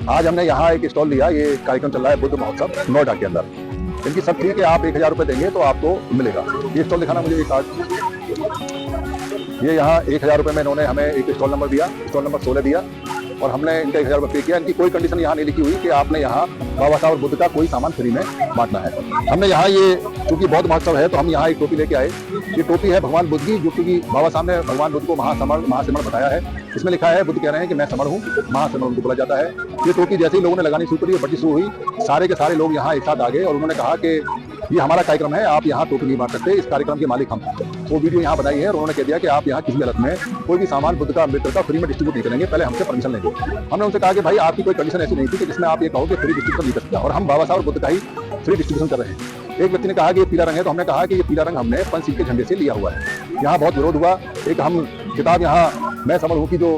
आज हमने यहाँ एक स्टॉल लिया, ये कार्यक्रम चल रहा है बुद्ध महोत्सव नोएडा के अंदर। इनकी सब ठीक है, आप 1000 रुपये देंगे तो आपको मिलेगा। ये स्टॉल दिखाना मुझे, ये कार्ड। ये यहाँ 1000 रुपये में इन्होंने हमें एक स्टॉल नंबर दिया, स्टॉल नंबर 16 दिया, और हमने इनका 1000 रुपये पे किया। इनकी कोई कंडीशन यहाँ नहीं लिखी हुई कि आपने यहाँ बाबा साहब और बुद्ध का कोई सामान फ्री में बांटना है। हमने यहाँ ये, क्योंकि बौद्ध महोत्सव है, तो हम यहाँ एक टोपी लेके आए। ये टोपी है भगवान बुद्ध की, जो कि बाबा साहब ने भगवान बुद्ध को महासिमरण बताया है। इसमें लिखा है, बुद्ध कह रहे हैं कि मैं समण हूँ, महासिमरण उनको बोला जाता है। ये टोपी जैसे ही लोगों ने लगानी शुरू करी, बड़ी शुरू हुई, सारे के सारे लोग यहाँ एक साथ आ गए और उन्होंने कहा कि ये हमारा कार्यक्रम है, आप यहाँ टोपी नहीं बांट सकते, इस कार्यक्रम के मालिक हम। वो वीडियो यहाँ बनाई है और उन्होंने कह दिया कि आप यहाँ किसी हालत में कोई भी सामान बुद्ध का, अम्बेडकर का फ्री में डिस्ट्रीब्यूट नहीं करेंगे, पहले हमसे परमिशन लेंगे। हमने उनसे कहा कि भाई आपकी कोई कंडीशन ऐसी नहीं थी कि जिसमें आप ये कहो कि फ्री डिस्ट्रीब्यूशन नहीं कर सकता, और हम बाबा साहब और बुद्ध का ही फ्री डिस्ट्रीब्यूशन कर रहे हैं। एक व्यक्ति ने कहा कि ये पीला रंग है, तो हमने कहा कि ये पीला रंग हमने पंचशील के झंडे से लिया हुआ है। यहाँ बहुत विरोध हुआ। एक हम किताब यहाँ मैं समझ हूँ कि जो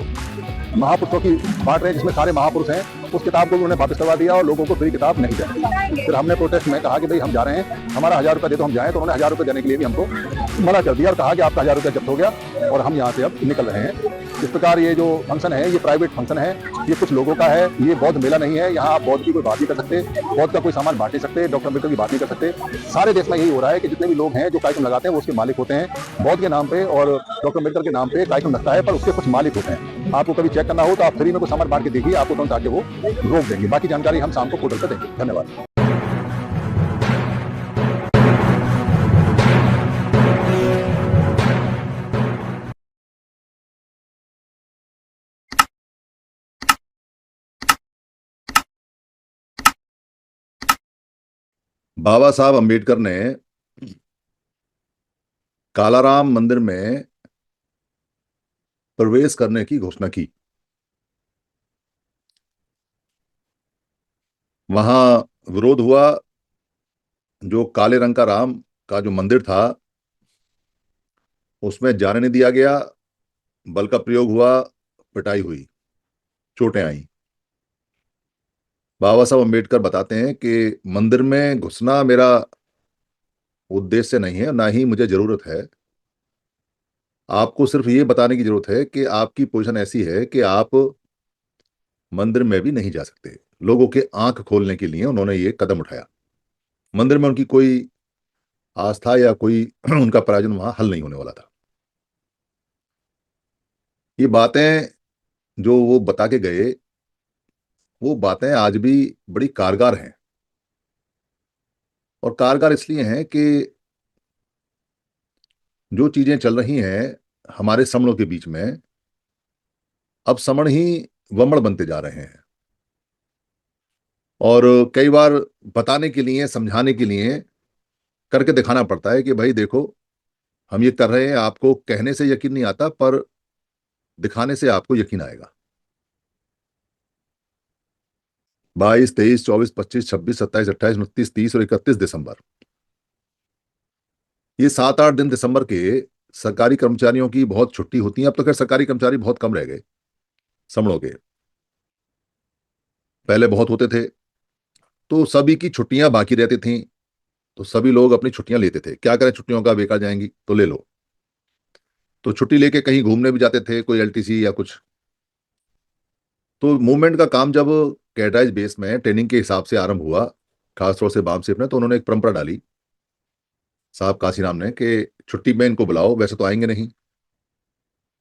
महापुरुषों की बांट रहे हैं, जिसमें सारे महापुरुष हैं, उस किताब को भी उन्होंने वापस करवा दिया और लोगों को फ्री किताब नहीं दी। फिर हमने प्रोटेस्ट में कहा कि भाई हम जा रहे हैं, हमारा 1000 रुपये दे तो हम जाएं, तो उन्होंने 1000 रुपये देने के लिए भी हमको मना कर दिया और कहा कि आपका 1000 रुपये जब्त हो गया और हम यहाँ से अब निकल रहे हैं। इस प्रकार ये जो फंक्शन है, ये प्राइवेट फंक्शन है, ये कुछ लोगों का है, ये बौद्ध मेला नहीं है। यहाँ आप बौद्ध की कोई बात नहीं कर सकते, बौद्ध का कोई सामान बांट नहीं सकते, डॉक्टर अम्बेडकर की बात नहीं कर सकते। सारे देश में यही हो रहा है कि जितने भी लोग हैं जो कार्यक्रम लगाते हैं वो उसके मालिक होते हैं। बौद्ध के नाम पे और डॉक्टर अम्बेडकर के नाम पे कार्यक्रम लगता है, पर उसके कुछ मालिक होते हैं। आपको कभी चेक करना हो तो आप फ्री में कोई सामान बांट के देखिए, आपको तुरंत आके वो रोक देंगे। बाकी जानकारी हम शाम को पोर्टल पर देंगे। धन्यवाद। बाबा साहब अंबेडकर ने कालाराम मंदिर में प्रवेश करने की घोषणा की। वहां विरोध हुआ। जो काले रंग का राम का जो मंदिर था उसमें जाने नहीं दिया गया, बल का प्रयोग हुआ, पिटाई हुई, चोटें आई। बाबा साहब अंबेडकर बताते हैं कि मंदिर में घुसना मेरा उद्देश्य नहीं है, ना ही मुझे जरूरत है। आपको सिर्फ ये बताने की जरूरत है कि आपकी पोजीशन ऐसी है कि आप मंदिर में भी नहीं जा सकते। लोगों के आंख खोलने के लिए उन्होंने ये कदम उठाया। मंदिर में उनकी कोई आस्था या कोई उनका प्रयोजन वहां हल नहीं होने वाला था। ये बातें जो वो बता के गए, वो बातें आज भी बड़ी कारगर हैं। और कारगर इसलिए हैं कि जो चीजें चल रही हैं हमारे समणों के बीच में, अब समण ही वमण बनते जा रहे हैं। और कई बार बताने के लिए, समझाने के लिए करके दिखाना पड़ता है कि भाई देखो हम ये कर रहे हैं। आपको कहने से यकीन नहीं आता, पर दिखाने से आपको यकीन आएगा। 22, 23, 24, 25, 26, 27, 28, 29, 30 और 31 दिसंबर, ये 7-8 दिन दिसंबर के सरकारी कर्मचारियों की बहुत छुट्टी होती है। अब तो खैर सरकारी कर्मचारी बहुत कम रह गए समणों के, पहले बहुत होते थे। तो सभी की छुट्टियां बाकी रहती थी, तो सभी लोग अपनी छुट्टियां लेते थे। क्या करें, छुट्टियों का बेकार जाएंगी तो ले लो। तो छुट्टी लेके कहीं घूमने भी जाते थे, कोई एलटीसी या कुछ। तो मूवमेंट का काम जब कैडराइज बेस में ट्रेनिंग के हिसाब से आरंभ हुआ, खासतौर से बामसेफ ने, तो उन्होंने एक परंपरा डाली साहब काशीराम ने कि छुट्टी में इनको बुलाओ, वैसे तो आएंगे नहीं,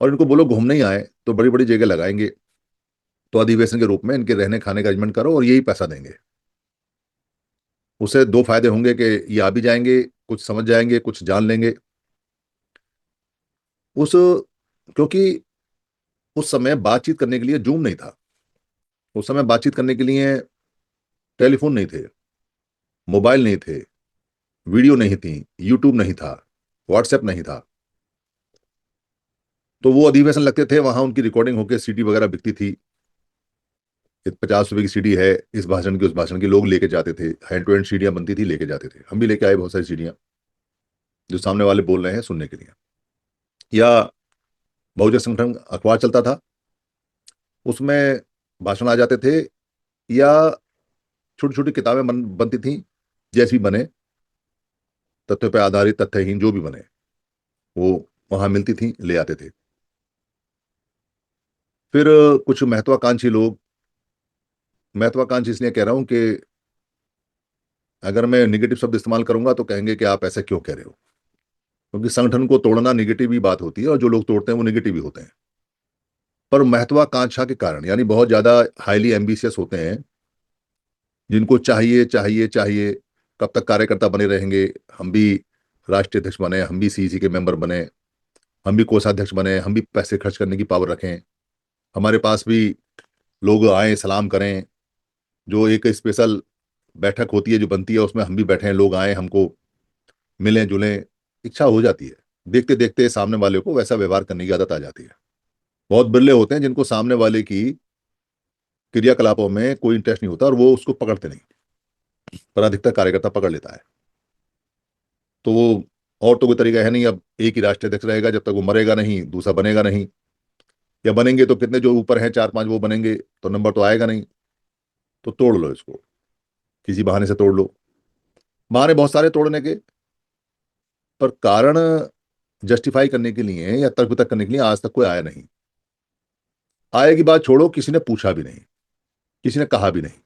और इनको बोलो घूमने ही आए तो बड़ी बड़ी जगह लगाएंगे, तो अधिवेशन के रूप में इनके रहने खाने का अरेंजमेंट करो और यही पैसा देंगे। उससे दो फायदे होंगे कि ये आ भी जाएंगे, कुछ समझ जाएंगे, कुछ जान लेंगे। उस क्योंकि उस समय बातचीत करने के लिए जूम नहीं था, उस समय बातचीत करने के लिए टेलीफोन नहीं थे, मोबाइल नहीं थे, वीडियो नहीं थी, यूट्यूब नहीं था, व्हाट्सएप नहीं था। तो वो अधिवेशन लगते थे, वहां उनकी रिकॉर्डिंग होकर सीडी वगैरह बिकती थी। 50 रुपए की सीडी है, इस भाषण की, उस भाषण की, लोग लेके जाते थे। हैंड टू हैंड सीडियां बनती थी, लेके जाते थे। हम भी लेके आए बहुत सारी सीडियां जो सामने वाले बोल रहे हैं सुनने के लिए। या बहुजन संगठन अखबार चलता था, उसमें भाषण आ जाते थे, या छोटी छोटी किताबें बनती थी, जैसी भी बने, तथ्य पे आधारित, तथ्यहीन, जो भी बने वो वहां मिलती थी, ले आते थे। फिर कुछ महत्वाकांक्षी लोग महत्वाकांक्षी इसलिए कह रहा हूं कि अगर मैं निगेटिव शब्द इस्तेमाल करूंगा तो कहेंगे कि आप ऐसा क्यों कह रहे हो, क्योंकि संगठन को तोड़ना निगेटिव ही बात होती है और जो लोग तोड़ते हैं वो निगेटिव ही होते हैं। पर महत्वाकांक्षा के कारण, यानी बहुत ज्यादा हाईली एम्बिशियस होते हैं, जिनको चाहिए चाहिए चाहिए, कब तक कार्यकर्ता बने रहेंगे, हम भी राष्ट्रीय अध्यक्ष बने, हम भी सीईसी के मेंबर बने, हम भी कोषाध्यक्ष बने, हम भी पैसे खर्च करने की पावर रखें, हमारे पास भी लोग आए सलाम करें, जो एक स्पेशल बैठक होती है जो बनती है उसमें हम भी बैठे, लोग आए हमको मिलें जुलें, इच्छा हो जाती है। देखते देखते सामने वाले को वैसा व्यवहार करने की आदत आ जाती है। बहुत बिरले होते हैं जिनको सामने वाले की क्रियाकलापों में कोई इंटरेस्ट नहीं होता और वो उसको पकड़ते नहीं, पर अधिकतर कार्यकर्ता पकड़ लेता है। तो वो, और तो कोई तरीका है नहीं, अब एक ही राष्ट्रीय अध्यक्ष रहेगा जब तक वो मरेगा नहीं, दूसरा बनेगा नहीं, या बनेंगे तो कितने जो ऊपर हैं चार पांच वो बनेंगे, तो नंबर तो आएगा नहीं। तो तोड़ लो इसको, किसी बहाने से तोड़ लो। बहाने बहुत सारे तोड़ने के, पर कारण जस्टिफाई करने के लिए या तर्क वितर्क करने के लिए आज तक कोई आया नहीं। आए की बात छोड़ो, किसी ने पूछा भी नहीं, किसी ने कहा भी नहीं।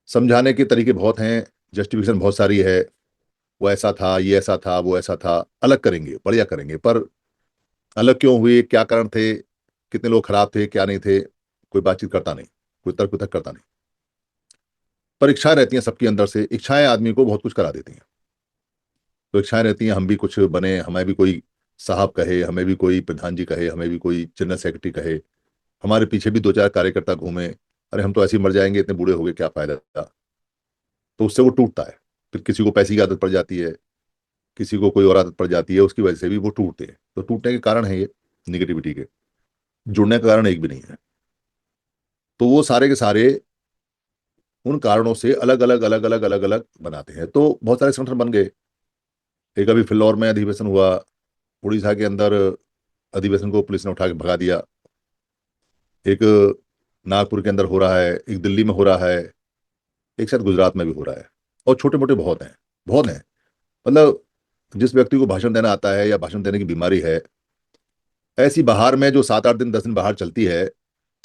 समझाने के तरीके बहुत हैं, जस्टिफिकेशन बहुत सारी है, वो ऐसा था, ये ऐसा था, वो ऐसा था, अलग करेंगे, बढ़िया करेंगे, पर अलग क्यों हुए, क्या कारण थे, कितने लोग खराब थे, क्या नहीं थे, कोई बातचीत करता नहीं, कोई तर्क वितर्क करता नहीं। पर इच्छाएं रहती हैं सबके अंदर से, इच्छाएं आदमी को बहुत कुछ करा देती हैं। तो इच्छाएं रहती हैं हम भी कुछ बने, हमें भी कोई साहब कहे, हमें भी कोई प्रधान जी कहे, हमें भी कोई जनरल सेक्रेटरी कहे, हमारे पीछे भी दो चार कार्यकर्ता घूमे, अरे हम तो ऐसे ही मर जाएंगे, इतने बूढ़े हो गए, क्या फायदा था। तो उससे वो टूटता है। फिर किसी को पैसे की आदत पड़ जाती है, किसी को कोई और आदत पड़ जाती है, उसकी वजह से भी वो टूटते हैं। तो टूटने के कारण है ये निगेटिविटी के, जुड़ने का कारण एक भी नहीं है। तो वो सारे के सारे उन कारणों से अलग अलग अलग अलग अलग अलग बनाते हैं। तो बहुत सारे संगठन बन गए। एक अभी फिल्लौर में अधिवेशन हुआ, उड़ीसा के अंदर अधिवेशन को पुलिस ने उठा के भगा दिया, एक नागपुर के अंदर हो रहा है, एक दिल्ली में हो रहा है, एक शायद गुजरात में भी हो रहा है। और छोटे मोटे बहुत हैं, बहुत हैं। मतलब जिस व्यक्ति को भाषण देना आता है या भाषण देने की बीमारी है, ऐसी बाहर में जो 7 8 दिन 10 दिन बाहर चलती है,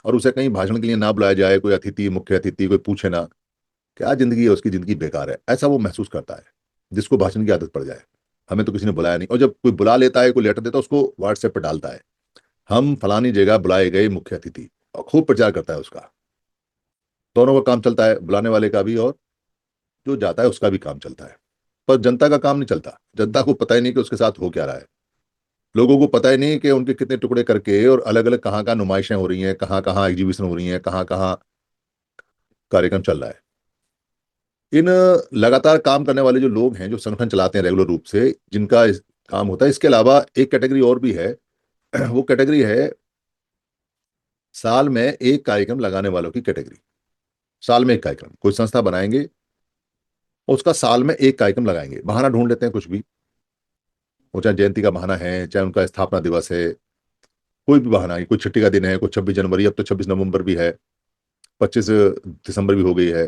और उसे कहीं भाषण के लिए ना बुलाया जाए, कोई अतिथि मुख्य अतिथि कोई पूछे ना, क्या जिंदगी है उसकी, जिंदगी बेकार है, ऐसा वो महसूस करता है जिसको भाषण की आदत पड़ जाए। हमें तो किसी ने बुलाया नहीं, और जब कोई बुला लेता है, कोई लेटर देता है, उसको व्हाट्सएप पर डालता है, हम फलानी जगह बुलाए गए मुख्य अतिथि, और खूब प्रचार करता है उसका। दोनों का काम चलता है, बुलाने वाले का भी और जो जाता है उसका भी काम चलता है। पर जनता का काम नहीं चलता। जनता को पता ही नहीं कि उसके साथ हो क्या रहा है। लोगों को पता ही नहीं कि उनके कितने टुकड़े करके और अलग अलग कहाँ कहाँ नुमाइशें हो रही हैं, कहाँ कहाँ एग्जीबिशन हो रही हैं, कहाँ कहाँ कार्यक्रम चल रहा है। इन लगातार काम करने वाले जो लोग हैं, जो संगठन चलाते हैं रेगुलर रूप से, जिनका काम होता है, इसके अलावा एक कैटेगरी और भी है। वो कैटेगरी है साल में एक कार्यक्रम लगाने वालों की कैटेगरी। साल में एक कार्यक्रम कोई संस्था बनाएंगे, और उसका साल में एक कार्यक्रम लगाएंगे, बहाना ढूंढ लेते हैं कुछ भी, वो चाहे जयंती का बहाना है, चाहे उनका स्थापना दिवस है, कोई भी बहाना है, कोई छुट्टी का दिन है, कोई 26 जनवरी, अब तो 26 नवंबर भी है, 25 दिसंबर भी हो गई है।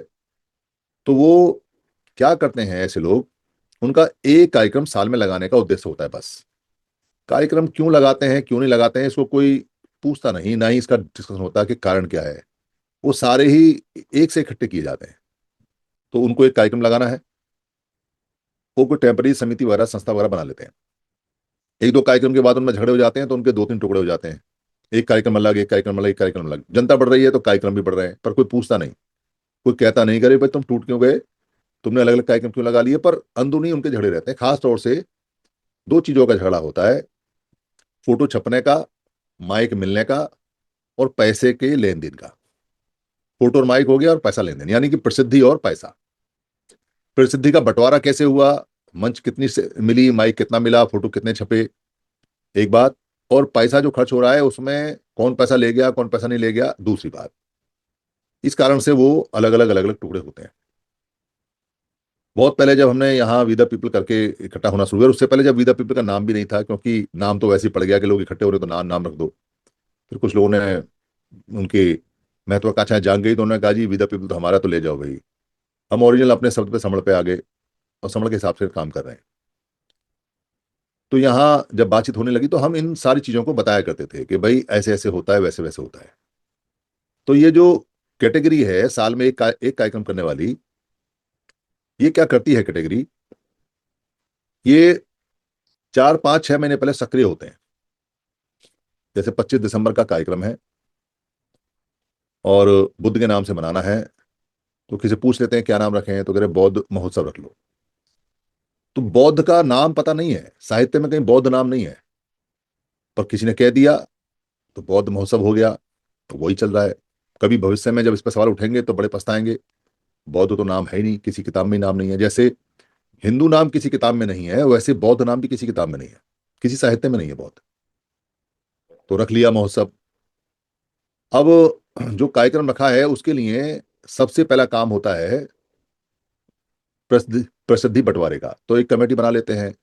तो वो क्या करते हैं ऐसे लोग, उनका एक कार्यक्रम साल में लगाने का उद्देश्य होता है बस। कार्यक्रम क्यों लगाते हैं, क्यों नहीं लगाते हैं, इसको कोई पूछता नहीं, ना ही इसका डिस्कशन होता है कि कारण क्या है। वो सारे ही एक से इकट्ठे किए जाते हैं। तो उनको एक कार्यक्रम लगाना है, वो कोई टेम्पररी समिति वगैरह संस्था वगैरह बना लेते हैं। एक दो कार्यक्रम के बाद उनमें झगड़े हो जाते हैं, तो उनके दो तीन टुकड़े हो जाते हैं, एक कार्यक्रम अलग, एक कार्यक्रम अलग, एक कार्यक्रम अलग। जनता बढ़ रही है तो कार्यक्रम भी बढ़ रहे हैं, पर कोई पूछता नहीं, कोई कहता नहीं करे भाई तुम टूट क्यों गए, तुमने अलग अलग कार्यक्रम क्यों लगा लिए। पर अंदरूनी उनके झगड़े रहते हैं। खास तौर से दो चीजों का झगड़ा होता है, फोटो छपने का, माइक मिलने का, और पैसे के लेन देन का। फोटो और माइक हो गया, और पैसा लेन देन, यानी कि प्रसिद्धि और पैसा। प्रसिद्धि का बंटवारा कैसे हुआ, मंच कितनी से मिली, माइक कितना मिला, फोटो कितने छपे, एक बात। और पैसा जो खर्च हो रहा है उसमें कौन पैसा ले गया, कौन पैसा नहीं ले गया, दूसरी बात। इस कारण से वो अलग अलग अलग अलग टुकड़े होते हैं। बहुत पहले जब हमने यहाँ वी द पीपल करके इकट्ठा होना शुरू किया, उससे पहले जब वी द पीपल का नाम भी नहीं था, क्योंकि नाम तो वैसे ही पड़ गया कि लोग इकट्ठे हो रहे तो नाम नाम रख दो। फिर कुछ लोगों ने, उनकी महत्वाकांक्षाएं जाग गई, तो उन्होंने कहा जी वी द पीपल तो हमारा, तो ले जाओ भाई। हम ओरिजिनल अपने शब्द पे समझ पे आ गए, और समझ के हिसाब से काम कर रहे हैं। तो यहाँ जब बातचीत होने लगी तो हम इन सारी चीजों को बताया करते थे कि भाई ऐसे ऐसे होता है, वैसे वैसे होता है। तो ये जो कैटेगरी है साल में एक कार्यक्रम करने वाली। ये क्या करती है कैटेगरी, ये 4 5 6 महीने पहले सक्रिय होते हैं। जैसे 25 दिसंबर का कार्यक्रम है और बुद्ध के नाम से मनाना है, तो किसी पूछ लेते हैं क्या नाम रखें, तो कह रहे बौद्ध महोत्सव रख लो। तो बौद्ध का नाम पता नहीं है, साहित्य में कहीं बौद्ध नाम नहीं है, पर किसी ने कह दिया तो बौद्ध महोत्सव हो गया, तो वही चल रहा है। कभी भविष्य में जब इस पर सवाल उठेंगे तो बड़े पछताएंगे, बौद्ध तो नाम है ही नहीं, किसी किताब में नाम नहीं है। जैसे हिंदू नाम किसी किताब में नहीं है, वैसे बौद्ध नाम भी किसी किताब में नहीं है, किसी साहित्य में नहीं है बौद्ध। तो रख लिया महोत्सव। अब जो कार्यक्रम रखा है उसके लिए सबसे पहला काम होता है प्रसिद्धि प्रसिद्धि बंटवारे का। तो एक कमेटी बना लेते हैं,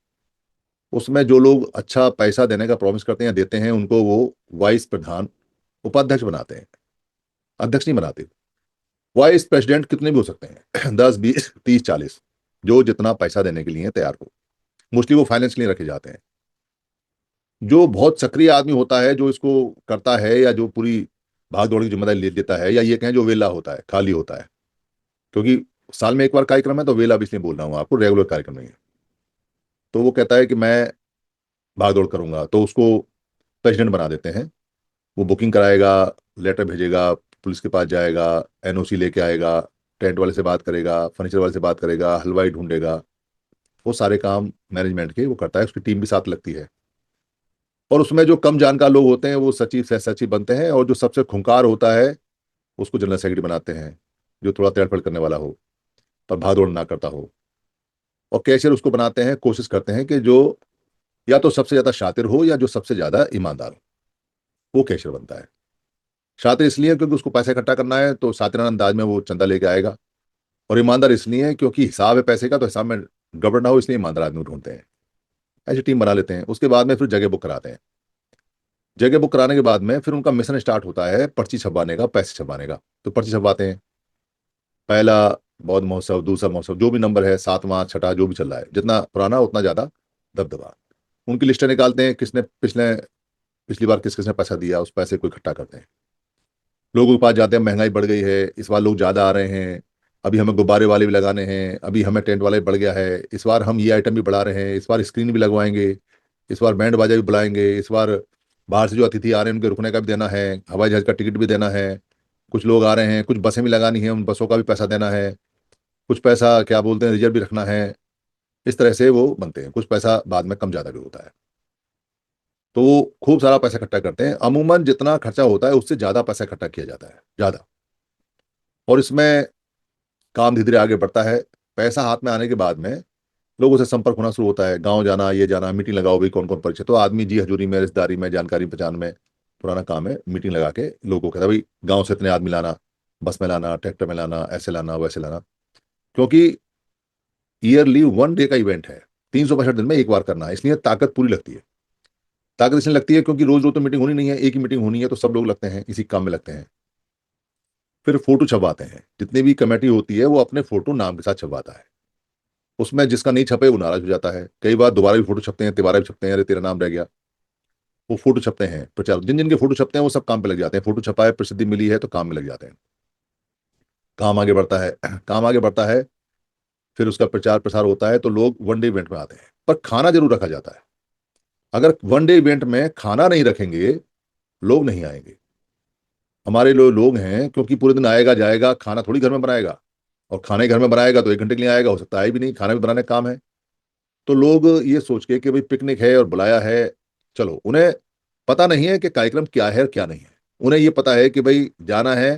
उसमें जो लोग अच्छा पैसा देने का प्रॉमिस करते हैं देते हैं, उनको वो वाइस प्रधान उपाध्यक्ष बनाते हैं, अध्यक्ष नहीं बनाते। वाइस प्रेसिडेंट कितने भी हो सकते हैं 10 20 30 40, जो जितना पैसा देने के लिए तैयार हो। मोस्टली वो फाइनेंस के लिए रखे जाते हैं। जो बहुत सक्रिय आदमी होता है, जो इसको करता है या जो पूरी भाग दौड़ की जिम्मेदारी ले लेता है, या ये कहें जो वेला होता है, खाली होता है, क्योंकि साल में एक बार कार्यक्रम है तो वेला भी इसलिए बोल रहा हूँ आपको, रेगुलर कार्यक्रम नहीं है। तो वो कहता है कि मैं भाग दौड़ करूंगा, तो उसको प्रेसिडेंट बना देते हैं। वो बुकिंग कराएगा, लेटर भेजेगा, पुलिस के पास जाएगा, एनओसी लेके आएगा, टेंट वाले से बात करेगा, फर्नीचर वाले से बात करेगा, हलवाई ढूंढेगा। वो सारे काम मैनेजमेंट के वो करता है, उसकी टीम भी साथ लगती है। और उसमें जो कम जानकार लोग होते हैं वो सचिव सह सचिव बनते हैं, और जो सबसे खुंखार होता है उसको जनरल सेक्रेटरी बनाते हैं, जो थोड़ा तड़फड़ करने वाला हो पर भागदौड़ ना करता हो। और कैशियर उसको बनाते हैं, कोशिश करते हैं कि जो या तो सबसे ज्यादा शातिर हो या जो सबसे ज्यादा ईमानदार हो, वो कैशियर बनता है। शातिर इसलिए क्योंकि उसको पैसा इकट्ठा करना है, तो सातिराना अंदाज में वो चंदा लेके आएगा। और ईमानदार इसलिए क्योंकि हिसाब है पैसे का, तो हिसाब में गड़बड़ ना हो, इसलिए ईमानदार आदमी ढूंढते हैं। ऐसी टीम बना लेते हैं। उसके बाद में फिर जगह बुक कराते हैं। जगह बुक कराने के बाद में फिर उनका मिशन स्टार्ट होता है पर्ची छपवाने का, पैसे छपवाने का। तो पर्ची छपवाते हैं, पहला बौद्ध महोत्सव, दूसरा महोत्सव, जो भी नंबर है, सातवां छठा जो भी चल रहा है, जितना पुराना उतना ज्यादा दबदबा। उनकी लिस्टें निकालते हैं, किसने पिछली बार किस किसने पैसा दिया, उस पैसे को इकट्ठा करते हैं। लोगों के पास जाते हैं, महंगाई बढ़ गई है, इस बार लोग ज्यादा आ रहे हैं, अभी हमें गुब्बारे वाले भी लगाने हैं, अभी हमें टेंट वाले बढ़ गया है, इस बार हम ये आइटम भी बढ़ा रहे हैं, इस बार स्क्रीन भी लगवाएंगे, इस बार बैंड बाजा भी बुलाएंगे, इस बार बाहर से जो अतिथि आ रहे हैं उनके रुकने का भी देना है, हवाई जहाज का टिकट भी देना है, कुछ लोग आ रहे हैं, कुछ बसें भी लगानी है, उन बसों का भी पैसा देना है, कुछ पैसा क्या बोलते हैं रिजर्व भी रखना है। इस तरह से वो बनते हैं। कुछ पैसा बाद में कम ज्यादा भी होता है। तो वो खूब सारा पैसा इकट्ठा करते हैं। अमूमन जितना खर्चा होता है उससे ज्यादा पैसा इकट्ठा किया जाता है, ज्यादा। और इसमें काम धीरे धीरे आगे बढ़ता है। पैसा हाथ में आने के बाद में लोगों से संपर्क होना शुरू होता है, गांव जाना, ये जाना, मीटिंग लगाओ भाई, कौन कौन परिचय। तो आदमी जी हजूरी में, रिश्तेदारी में, जानकारी पहचान में पुराना काम है, मीटिंग लगा के लोगों को कहता है भाई गांव से इतने आदमी लाना, बस में लाना, ट्रैक्टर में लाना, ऐसे लाना वैसे लाना। क्योंकि ईयरली 1 डे का इवेंट है, 365 दिन में एक बार करना है, इसलिए ताकत पूरी लगती है। ताकत इसलिए लगती है क्योंकि रोज रोज तो मीटिंग होनी नहीं है, एक ही मीटिंग होनी है, तो सब लोग लगते हैं, इसी काम में लगते हैं। फिर फोटो छपवाते हैं, जितनी भी कमेटी होती है वो अपने फोटो नाम के साथ छपवाता है। उसमें जिसका नहीं छपे वो नाराज हो जाता है। कई बार दोबारा भी फोटो छपते हैं, तिबारा भी छपते हैं, अरे तेरा नाम रह गया। वो फोटो छपते हैं, प्रचार जिन जिनके फोटो छपते हैं वो सब काम पे लग जाते हैं। फोटो छपा है, प्रसिद्धि मिली है, तो काम में लग जाते हैं। काम आगे बढ़ता है, काम आगे बढ़ता है। फिर उसका प्रचार प्रसार होता है, तो लोग 1 डे इवेंट में आते हैं, पर खाना जरूर रखा जाता है। अगर 1 डे इवेंट में खाना नहीं रखेंगे, लोग नहीं आएंगे। हमारे लोग हैं, क्योंकि पूरे दिन आएगा जाएगा, खाना थोड़ी घर में बनाएगा। और खाने घर में बनाएगा तो 1 घंटे के लिए आएगा, हो सकता है भी नहीं, खाना भी बनाने का काम है। तो लोग ये सोच के कि भाई पिकनिक है और बुलाया है, चलो। उन्हें पता नहीं है कि कार्यक्रम क्या है और क्या नहीं है। उन्हें ये पता है कि भाई जाना है,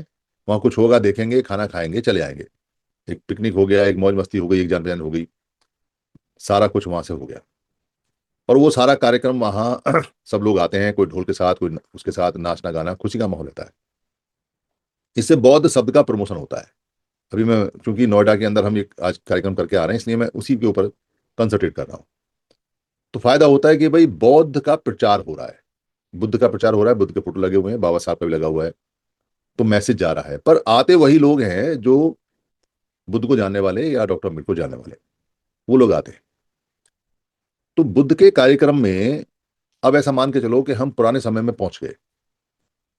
वहां कुछ होगा, देखेंगे, खाना खाएंगे, चले आएंगे। एक पिकनिक हो गया, एक मौज मस्ती हो गई, एक जान पहचान हो गई, सारा कुछ वहां से हो गया। और वो सारा कार्यक्रम वहां सब लोग आते हैं, कोई ढोल के साथ, कोई उसके साथ नाचना गाना, खुशी का माहौल होता है। इससे बौद्ध शब्द का प्रमोशन होता है। अभी मैं चूंकि नोएडा के अंदर हम एक आज कार्यक्रम करके आ रहे हैं, इसलिए मैं उसी के ऊपर कंसंट्रेट कर रहा हूँ। तो फायदा होता है कि भाई बौद्ध का प्रचार हो रहा है, बुद्ध का प्रचार हो रहा है, बुद्ध के फोटो लगे हुए हैं, बाबा साहब का भी लगा हुआ है, तो मैसेज जा रहा है। पर आते वही लोग हैं जो बुद्ध को जानने वाले या डॉक्टर अम्बेडकर को जानने वाले, वो लोग आते हैं। तो बुद्ध के कार्यक्रम में अब ऐसा मान के चलो कि हम पुराने समय में पहुंच गए।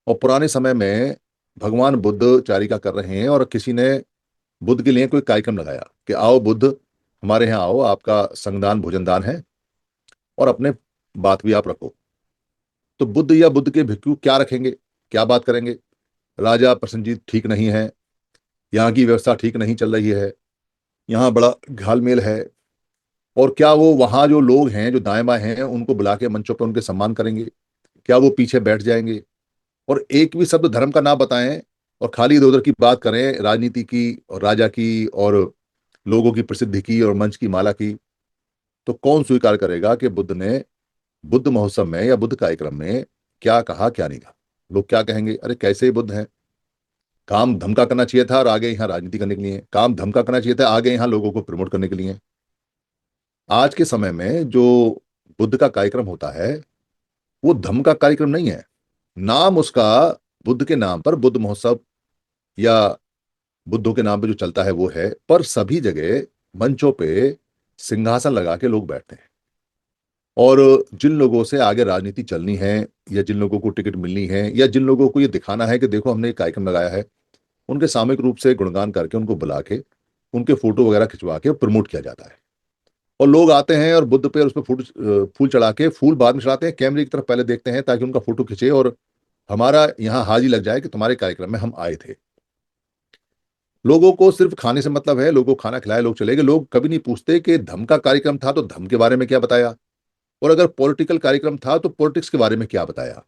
और पुराने समय में भगवान बुद्ध चारिका कर रहे हैं और किसी ने बुद्ध के लिए कोई कार्यक्रम लगाया कि आओ बुद्ध हमारे यहाँ आओ, आपका संगदान भोजनदान है और अपने बात भी आप रखो। तो बुद्ध या बुद्ध के भिक्षु क्या रखेंगे, क्या बात करेंगे? राजा प्रसन्नजीत ठीक नहीं है, यहाँ की व्यवस्था ठीक नहीं चल रही है, यहाँ बड़ा घालमेल है। और क्या वो वहाँ जो लोग हैं जो दाएं बाएं हैं उनको बुला के मंचों पर उनके सम्मान करेंगे? क्या वो पीछे बैठ जाएंगे और एक भी शब्द धर्म का ना बताएं और खाली इधर उधर की बात करें, राजनीति की और राजा की और लोगों की प्रसिद्धि की और मंच की माला की? तो कौन स्वीकार करेगा कि बुद्ध ने बुद्ध महोत्सव में या बुद्ध कार्यक्रम में क्या कहा क्या नहीं कहा? लोग क्या कहेंगे, अरे कैसे ही बुद्ध हैं, काम धमका करना चाहिए था और आगे यहाँ राजनीति करने के लिए, काम धमका करना चाहिए था आगे यहाँ लोगों को प्रमोट करने के लिए। आज के समय में जो बुद्ध का कार्यक्रम होता है वो धम्म का कार्यक्रम नहीं है। नाम उसका बुद्ध के नाम पर बुद्ध महोत्सव या बुद्धों के नाम पे जो चलता है वो है, पर सभी जगह मंचों पे सिंहासन लगा के लोग बैठते हैं और जिन लोगों से आगे राजनीति चलनी है या जिन लोगों को टिकट मिलनी है या जिन लोगों को ये दिखाना है कि देखो हमने एक कार्यक्रम लगाया है, उनके सामूहिक रूप से गुणगान करके उनको बुला के उनके फोटो वगैरह खिंचवा के प्रमोट किया जाता है। और लोग आते हैं और बुद्ध पे उस पर फूल चढ़ा के, फूल बाद में चढ़ाते हैं, कैमरे की तरफ पहले देखते हैं ताकि उनका फोटो खींचे और हमारा यहाँ हाजिरी लग जाए कि तुम्हारे कार्यक्रम में हम आए थे। लोगों को सिर्फ खाने से मतलब है, लोगों को खाना खिलाए लोग चले गए। लोग कभी नहीं पूछते कि धम्म का कार्यक्रम था तो धम्म के बारे में क्या बताया, और अगर पॉलिटिकल कार्यक्रम था तो पॉलिटिक्स के बारे में क्या बताया,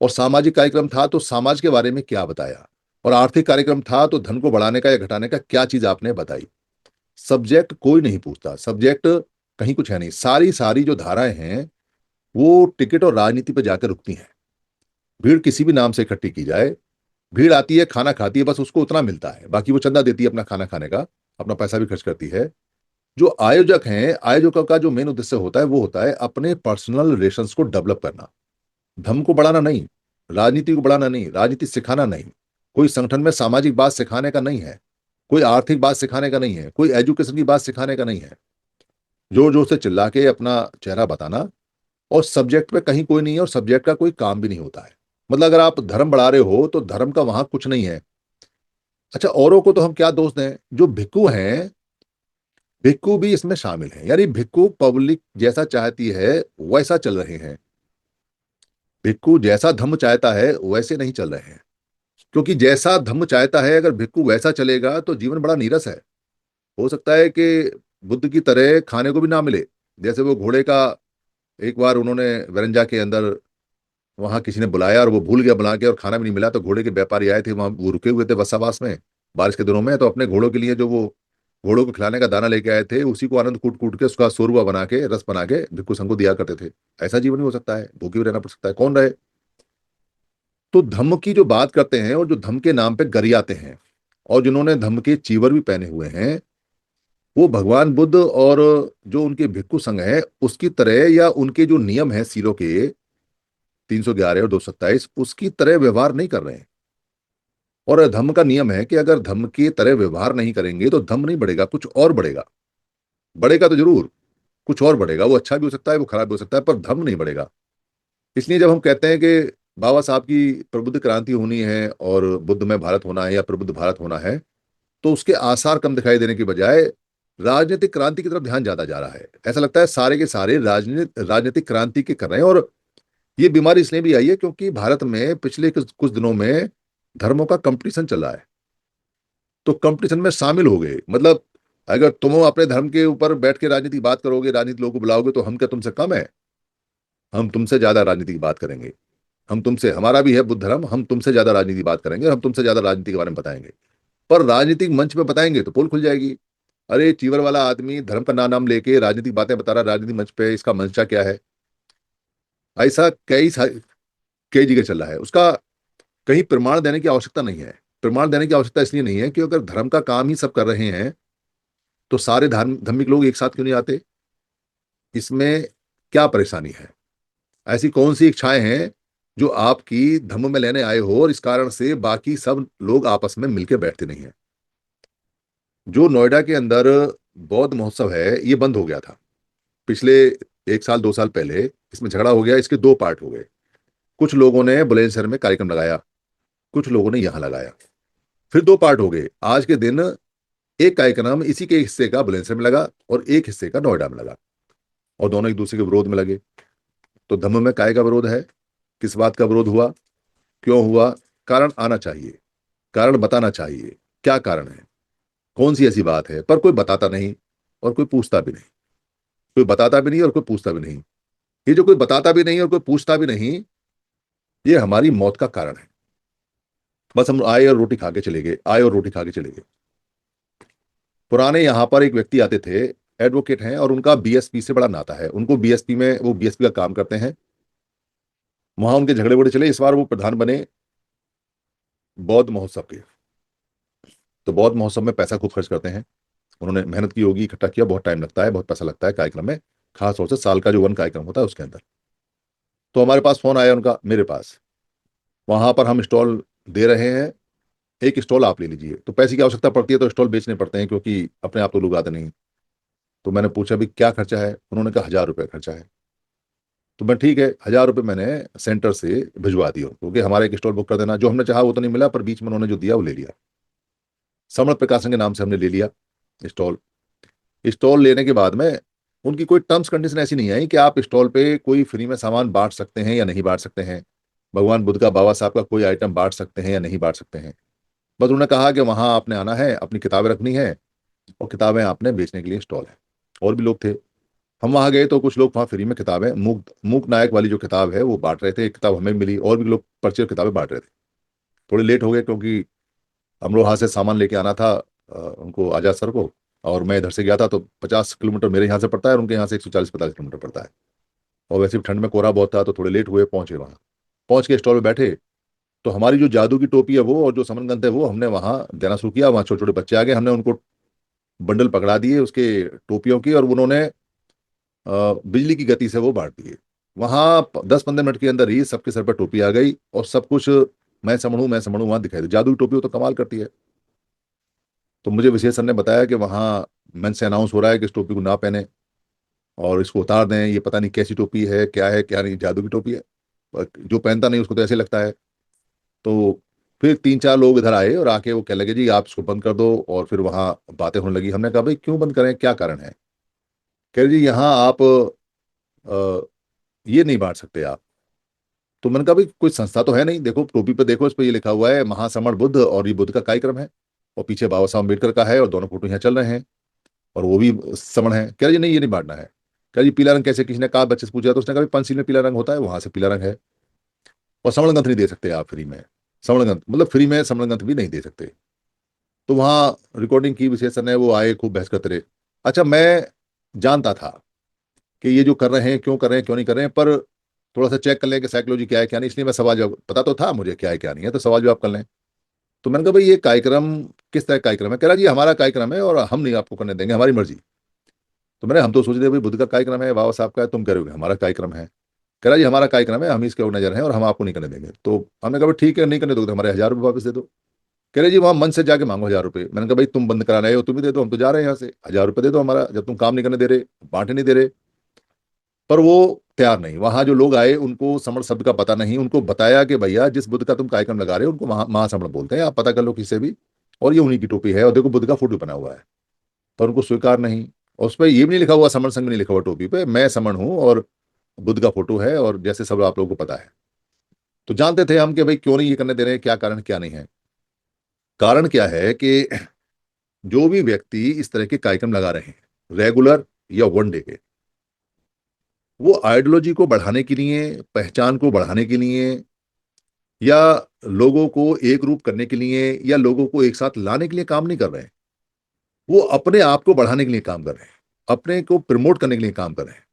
और सामाजिक कार्यक्रम था तो समाज के बारे में क्या बताया, और आर्थिक कार्यक्रम था तो धन को बढ़ाने का या घटाने का क्या चीज आपने बताई। सब्जेक्ट कोई नहीं पूछता, सब्जेक्ट कहीं कुछ है नहीं। सारी सारी जो धाराएं हैं वो टिकट और राजनीति पर जाकर रुकती हैं। भीड़ किसी भी नाम से इकट्ठी की जाए, भीड़ आती है, खाना खाती है, बस उसको उतना मिलता है, बाकी वो चंदा देती है अपना खाना खाने का, अपना पैसा भी खर्च करती है। जो आयोजक हैं, आयोजकों का जो मेन उद्देश्य होता है वो होता है अपने पर्सनल रिलेशंस को डेवलप करना, धर्म को बढ़ाना नहीं, राजनीति को बढ़ाना नहीं, राजनीति सिखाना नहीं, कोई संगठन में सामाजिक बात सिखाने का नहीं है, कोई आर्थिक बात सिखाने का नहीं है, कोई एजुकेशन की बात सिखाने का नहीं है। जोर जोर से चिल्ला के अपना चेहरा बताना, और सब्जेक्ट पे कहीं कोई नहीं है और सब्जेक्ट का कोई काम भी नहीं होता है। मतलब अगर आप धर्म बढ़ा रहे हो तो धर्म का वहां कुछ नहीं है। अच्छा, औरों को तो हम क्या दोष दें? जो भिक्खु हैं, भिक्खु भी इसमें शामिल हैं, यानी भिक्खु पब्लिक जैसा चाहती है वैसा चल रहे हैं। भिक्खु जैसा धम्म चाहता है वैसे नहीं चल रहे हैं, क्योंकि जैसा धम्म चाहता है अगर भिक्खु वैसा चलेगा तो जीवन बड़ा नीरस है। हो सकता है कि बुद्ध की तरह खाने को भी ना मिले। जैसे वो घोड़े का, एक बार उन्होंने वरंजा के अंदर वहां किसी ने बुलाया और वो भूल गया बुला के और खाना भी नहीं मिला, तो घोड़े के व्यापारी आए थे वहां, वो रुके हुए थे बसावास में बारिश के दिनों में, तो अपने घोड़ों के लिए जो वो घोड़ों को खिलाने का दाना लेके आए थे उसी को आनंद कूट कूट के उसका शोरबा बना के रस बना के भिक्खु संघ को दिया करते थे। ऐसा जीवन भी हो सकता है, भूखे भी रहना पड़ सकता है, कौन रहे। तो धम्म की जो बात करते हैं और जो धम्म के नाम पे गरियाते हैं और जिन्होंने धम्म के चीवर भी पहने हुए हैं, वो भगवान बुद्ध और जो उनके भिक्खु संघ है उसकी तरह या उनके जो नियम है सीलों के 311 और 227 उसकी तरह व्यवहार नहीं कर रहे हैं। और धम्म का नियम है कि अगर धम्म की तरह व्यवहार नहीं करेंगे तो धम्म नहीं बढ़ेगा, कुछ और बढ़ेगा। बढ़ेगा तो जरूर, कुछ और बढ़ेगा, वो अच्छा भी हो सकता है वो खराब भी हो सकता है, पर धम्म नहीं बढ़ेगा। इसलिए जब हम कहते हैं कि बाबा साहब की प्रबुद्ध क्रांति होनी है और बुद्ध में भारत होना है या प्रबुद्ध भारत होना है, तो उसके आसार कम दिखाई देने की बजाय राजनीतिक क्रांति की तरफ ध्यान ज्यादा जा रहा है। ऐसा लगता है सारे के सारे राजनीतिक क्रांति के कर रहे हैं। और ये बीमारी इसलिए भी आई है क्योंकि भारत में पिछले कुछ दिनों में धर्मों का कंपटीशन चल रहा है, तो कंपटीशन में शामिल हो गए। मतलब अगर तुम अपने धर्म के ऊपर बैठ के राजनीति बात करोगे, राजनीति लोगों को बुलाओगे, तो हम क्या तुमसे कम है? हम तुमसे ज्यादा राजनीति की बात करेंगे। हम तुमसे, हमारा भी है बुद्ध धर्म, हम तुमसे ज्यादा राजनीति की बात करेंगे और हम तुमसे ज्यादा राजनीति के बारे में बताएंगे। पर राजनीतिक मंच पे बताएंगे तो पोल खुल जाएगी। अरे चीवर वाला आदमी धर्म का नाम लेके राजनीतिक बातें बता रहा है राजनीतिक मंच पे, इसका मंशा क्या है? ऐसा कई जगह चल रहा है। उसका कहीं प्रमाण देने की आवश्यकता नहीं है। प्रमाण देने की आवश्यकता इसलिए नहीं है कि अगर धर्म का काम ही सब कर रहे हैं तो सारे धार्मिक लोग एक साथ क्यों नहीं आते? इसमें क्या परेशानी है? ऐसी कौन सी इच्छाएं हैं जो आपकी धर्म में लेने आए हो और इस कारण से बाकी सब लोग आपस में मिलकर बैठते नहीं है? जो नोएडा के अंदर बौद्ध महोत्सव है ये बंद हो गया था पिछले 1 साल 2 साल पहले। इसमें झगड़ा हो गया, इसके दो पार्ट हो गए। कुछ लोगों ने बुलंदशहर में कार्यक्रम लगाया, कुछ लोगों ने यहां लगाया। फिर दो पार्ट हो गए। आज के दिन एक कार्यक्रम इसी के हिस्से का बुलंदशहर में लगा और एक हिस्से का नोएडा में लगा, और दोनों एक दूसरे के विरोध में लगे। तो धम्म में काय का विरोध है? किस बात का विरोध हुआ, क्यों हुआ? कारण आना चाहिए, कारण बताना चाहिए, क्या कारण है, कौन सी ऐसी बात है, पर कोई बताता नहीं और कोई पूछता भी नहीं। कोई बताता भी नहीं और कोई पूछता भी नहीं। ये जो कोई बताता भी नहीं और कोई पूछता भी नहीं, ये हमारी मौत का कारण है। बस हम आए और रोटी खा के चले गए, आए और रोटी खा के चले गए। पुराने यहां पर एक व्यक्ति आते थे, एडवोकेट हैं, और उनका बीएसपी से बड़ा नाता है। उनको बीएसपी में, वो बीएसपी का काम करते हैं, वहां उनके झगड़े बड़े चले। इस बार वो प्रधान बने बौद्ध महोत्सव के। तो बौद्ध महोत्सव में पैसा खूब खर्च करते हैं। उन्होंने मेहनत की होगी, इकट्ठा किया, बहुत टाइम लगता है, बहुत पैसा लगता है कार्यक्रम में, खास तौर से साल का जो वन कार्यक्रम होता है उसके अंदर। तो हमारे पास फोन आया उनका, मेरे पास, वहां पर हम स्टॉल दे रहे हैं, एक स्टॉल आप ले लीजिए। तो पैसे की आवश्यकता पड़ती है तो स्टॉल बेचने पड़ते हैं, क्योंकि अपने आप तो लोग आते नहीं। तो मैंने पूछा भी क्या खर्चा है? उन्होंने कहा 1,000 रुपये खर्चा है। तो मैं ठीक है, 1,000 रुपये मैंने सेंटर से भिजवा दिए, क्योंकि हमारे एक स्टॉल बुक कर देना। जो हमने चाहा वो तो नहीं मिला, पर बीच में उन्होंने जो दिया वो ले लिया। समण प्रकाशन के नाम से हमने ले लिया स्टॉल। स्टॉल लेने के बाद में उनकी कोई टर्म्स कंडीशन ऐसी नहीं आई कि आप स्टॉल पे कोई फ्री में सामान बांट सकते हैं या नहीं बांट सकते हैं, भगवान बुद्ध का, बाबा साहब का कोई आइटम बांट सकते हैं या नहीं बांट सकते हैं। बस उन्होंने कहा कि वहां आपने आना है, अपनी किताबें रखनी है, और किताबें आपने बेचने के लिए स्टॉल है। और भी लोग थे। हम वहां गए तो कुछ लोग वहां फ्री में किताबें, मूक मूक नायक वाली जो किताब है वो बांट रहे थे। एक किताब हमें मिली, और भी लोग पर्चे और किताबें बांट रहे थे। थोड़े लेट हो गए, क्योंकि अमरोहा से सामान लेके आना था उनको, आजाद सर को। और मैं इधर से गया था, तो 50 किलोमीटर मेरे यहाँ से पड़ता है और उनके यहाँ से 140-45 किलोमीटर पड़ता है। और वैसे भी ठंड में कोहरा बहुत था, तो थोड़े लेट हुए, पहुंचे वहाँ। पहुंच के स्टॉल में बैठे, तो हमारी जो जादू की टोपी है वो, और जो समनगंध है वो, हमने वहाँ देना शुरू किया। वहाँ छोटे छोटे बच्चे आ गए, हमने उनको बंडल पकड़ा दिए उसके टोपियों की, और उन्होंने बिजली की गति से वो बांट दिए। वहां 10-15 मिनट के अंदर ही सबके सर पर टोपी आ गई, और सब कुछ मैं समझू, मैं समझू वहां दिखाई दी। जादू की टोपी हो तो कमाल करती है। तो मुझे विशेष सर ने बताया कि वहां मंच से अनाउंस हो रहा है कि इस टोपी को ना पहने और इसको उतार दें, ये पता नहीं कैसी टोपी है क्या नहीं, जादू की टोपी है। पर जो पहनता नहीं उसको तो ऐसे लगता है। तो फिर 3-4 लोग इधर आए और आके वो कहने लगे जी आप इसको बंद कर दो, और फिर वहां बातें होने लगी। हमने कहा भाई क्यों बंद करें, क्या कारण है? कह रहे जी यहाँ आप ये नहीं बांट सकते आप। तो मैंने कहा भाई कोई संस्था तो है नहीं, देखो टोपी पे देखो, इस पे ये लिखा हुआ है महासमण बुद्ध, और ये बुद्ध का कार्यक्रम है, और पीछे बाबा साहब अम्बेडकर का है, और दोनों फोटो यहाँ चल रहे हैं, और वो भी समण है। कह रहे जी नहीं ये नहीं बांटना है। कह रहे जी पीला रंग कैसे? किसी ने कहा, बच्चे से पूछा तो उसने कहा पंचशील में पीला रंग होता है, वहां से पीला रंग है। और समण ग्रंथ नहीं दे सकते आप फ्री में। समण ग्रंथ मतलब फ्री में समण ग्रंथ भी नहीं दे सकते। तो वहां रिकॉर्डिंग की विशेषण है, वो आए, खूब बहस करते रहे। अच्छा, मैं जानता था कि ये जो कर रहे हैं क्यों कर रहे हैं, क्यों नहीं कर रहे हैं, पर थोड़ा सा चेक कर लें कि साइकोलॉजी क्या है क्या नहीं, इसलिए मैं सवाल जवाब, पता तो था मुझे क्या है क्या नहीं है, तो सवाल जवाब कर लें। तो मैंने कहा भाई ये कार्यक्रम किस तरह का कार्यक्रम है? कह रहा जी हमारा कार्यक्रम है और हम नहीं आपको करने देंगे, हमारी मर्जी। तो मैंने, हम तो सोच रहे भाई बुद्ध का कार्यक्रम है, बाबा साहब का है, तुम कह रहे हो कि हमारा कार्यक्रम है। कह रहा जी हमारा कार्यक्रम है, हम इसके ऑर्गेनाइजर हैं और हम आपको नहीं करने देंगे। तो हमने कहा भाई ठीक है, नहीं करने दोगे तो हमारे 1,000 रुपये वापस दे दो। कह रहे जी वहां मन से जाके मांगो 1,000 रुपये। मैंने कहा भाई तुम बंद करा रहे हो, तुम ही दे दो, हम तो जा रहे हैं यहाँ से, 1,000 रुपये दे दो हमारा, जब तुम काम नहीं करने दे रहे, बांटे नहीं दे रहे। पर वो तैयार नहीं। वहां जो लोग आए उनको समण शब्द का पता नहीं। उनको बताया कि भैया जिस बुद्ध का तुम कार्यक्रम लगा रहे हो उनको महासमण बोलते हैं, आप पता कर लो किसी भी, और ये उन्हीं की टोपी है, और देखो बुद्ध का फोटो बना हुआ है। पर उनको स्वीकार नहीं। और उस पर ये भी नहीं लिखा हुआ, समण संघ नहीं लिखा हुआ टोपी पे, मैं समण हूं और बुद्ध का फोटो है, और जैसे सब आप लोगों को पता है। तो जानते थे हम कि भाई क्यों नहीं ये करने दे रहे हैं, क्या कारण क्या नहीं है। कारण क्या है कि जो भी व्यक्ति इस तरह के कार्यक्रम लगा रहे हैं, रेगुलर या वन डे के, वो आइडियोलॉजी को बढ़ाने के लिए, पहचान को बढ़ाने के लिए, या लोगों को एक रूप करने के लिए, या लोगों को एक साथ लाने के लिए काम नहीं कर रहे हैं। वो अपने आप को बढ़ाने के लिए काम कर रहे हैं, अपने को प्रमोट करने के लिए काम कर रहे हैं।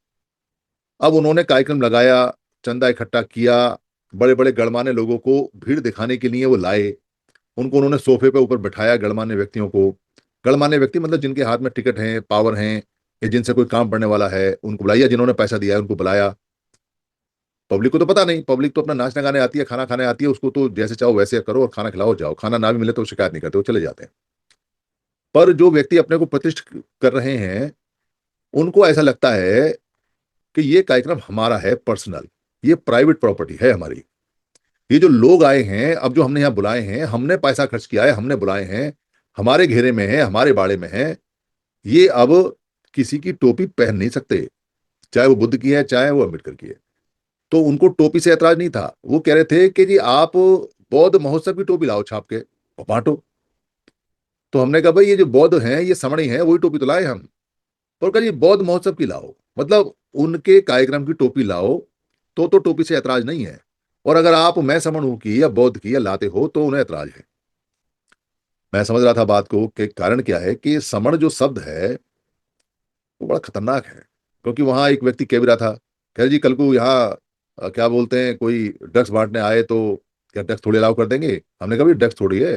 अब उन्होंने कार्यक्रम लगाया, चंदा इकट्ठा किया, बड़े बड़े गणमान्य लोगों को भीड़ दिखाने के लिए वो लाए। उनको उन्होंने सोफे पे ऊपर बिठाया, गणमान्य व्यक्तियों को। गणमान्य व्यक्ति मतलब जिनके हाथ में टिकट है, पावर है, या जिनसे कोई काम पड़ने वाला है उनको बुलाया, जिन्होंने पैसा दिया है उनको बुलाया। पब्लिक को तो पता नहीं, पब्लिक तो अपना नाचने गाने आती है, खाना खाने आती है, उसको तो जैसे चाहो वैसे करो और खाना खिलाओ जाओ। खाना ना भी मिले तो शिकायत नहीं करते, वो चले जाते हैं। पर जो व्यक्ति अपने को प्रतिष्ठित कर रहे हैं, उनको ऐसा लगता है कि ये कार्यक्रम हमारा है, पर्सनल, ये प्राइवेट प्रॉपर्टी है हमारी। ये जो लोग आए हैं, अब जो हमने यहाँ बुलाए हैं, हमने पैसा खर्च किया है, हमने बुलाए हैं, हमारे घेरे में है, हमारे बाड़े में है, ये अब किसी की टोपी पहन नहीं सकते, चाहे वो बुद्ध की है चाहे वो अम्बेडकर की है। तो उनको टोपी से ऐतराज नहीं था, वो कह रहे थे कि जी आप बौद्ध महोत्सव की टोपी लाओ छाप के और बांटो। तो हमने कहा भाई ये जो बौद्ध हैं ये समणी हैं, वही टोपी तो लाए हम। तो कहा जी बौद्ध महोत्सव की लाओ, मतलब उनके कार्यक्रम की टोपी लाओ, तो टोपी से ऐतराज नहीं है। और अगर आप मैं समण हूं की या बौद्ध की या लाते हो तो उन्हें ऐतराज है। मैं समझ रहा था बात को कि कारण क्या है कि समण जो शब्द है वो बड़ा खतरनाक है। क्योंकि वहां एक व्यक्ति कह भी रहा था, कह रहे जी कल को यहाँ क्या बोलते हैं कोई ड्रग्स बांटने आए तो क्या ड्रग्स थोड़ी अलाउ कर देंगे। हमने कहा भाई ड्रग्स थोड़ी है।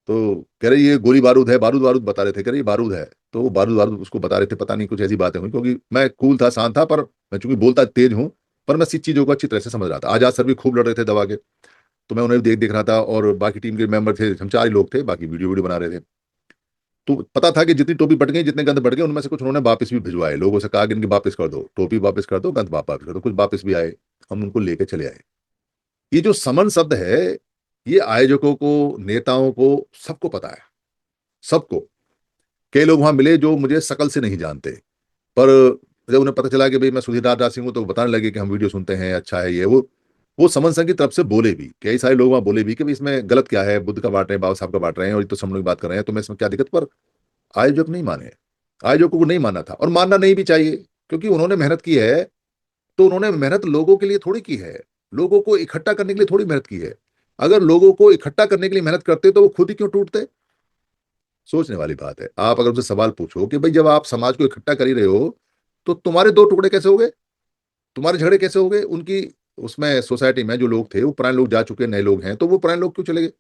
तो कह रहे ये गोली बारूद है, बारूद बारूद बता रहे थे, कह रहे ये बारूद है। तो वो बारूद बारूद उसको बता रहे थे, पता नहीं कुछ ऐसी बातें हुई, क्योंकि मैं कूल था, शांत था, पर मैं चूंकि बोलता तेज हूँ, पर मैं चीजों को अच्छी तरह से समझ रहा था। आजाद सर भी खूब लड़ रहे थे दबा के, तो मैं उन्हें भी देख देख रहा था, और बाकी टीम के मेंबर थे, हम 4 ही लोग थे, बाकी वीडियो वीडियो बना रहे थे। तो पता था कि जितनी टोपी बट गई, जितने गंद बट गए, उनमें से कुछ उन्होंने वापस भी भिजवाए, लोगों से कहा कि इनकी वापस कर दो, टोपी वापस कर दो, गंद वापस कर दो, कुछ वापस भी आए, हम उनको लेके चले आए। ये जो समन शब्द है, ये आयोजकों को, नेताओं को, सबको पता है, सबको। कई लोग वहां मिले जो मुझे शकल से नहीं जानते, पर जब उन्हें पता चला कि भाई मैं सुधीर राज सिंह हूं, तो बताने लगे कि हम वीडियो सुनते हैं, अच्छा है ये वो समन संघ की तरफ से बोले भी, कई सारे लोग वहां बोले भी कि भाई इसमें गलत क्या है, बुद्ध का बांट रहे हैं, बाबा साहब का बांट रहे हैं, और ये तो समन की बात कर रहे हैं, तो मैं इसमें क्या दिक्कत। पर आयोजक नहीं माने, आयोजकों को नहीं माना था, और मानना नहीं भी चाहिए, क्योंकि उन्होंने मेहनत की है। तो उन्होंने मेहनत लोगों के लिए थोड़ी की है, लोगों को इकट्ठा करने के लिए थोड़ी मेहनत की है। अगर लोगों को इकट्ठा करने के लिए मेहनत करते तो वो खुद ही क्यों टूटते। सोचने वाली बात है। आप अगर उनसे सवाल पूछो कि भाई जब आप समाज को इकट्ठा कर ही रहे हो, तो तुम्हारे 2 टुकड़े कैसे हो गए, तुम्हारे झगड़े कैसे हो गए। उनकी उसमें सोसाइटी में जो लोग थे वो पुराने लोग जा चुके, नए लोग हैं, तो वो पुराने लोग क्यों चले गए।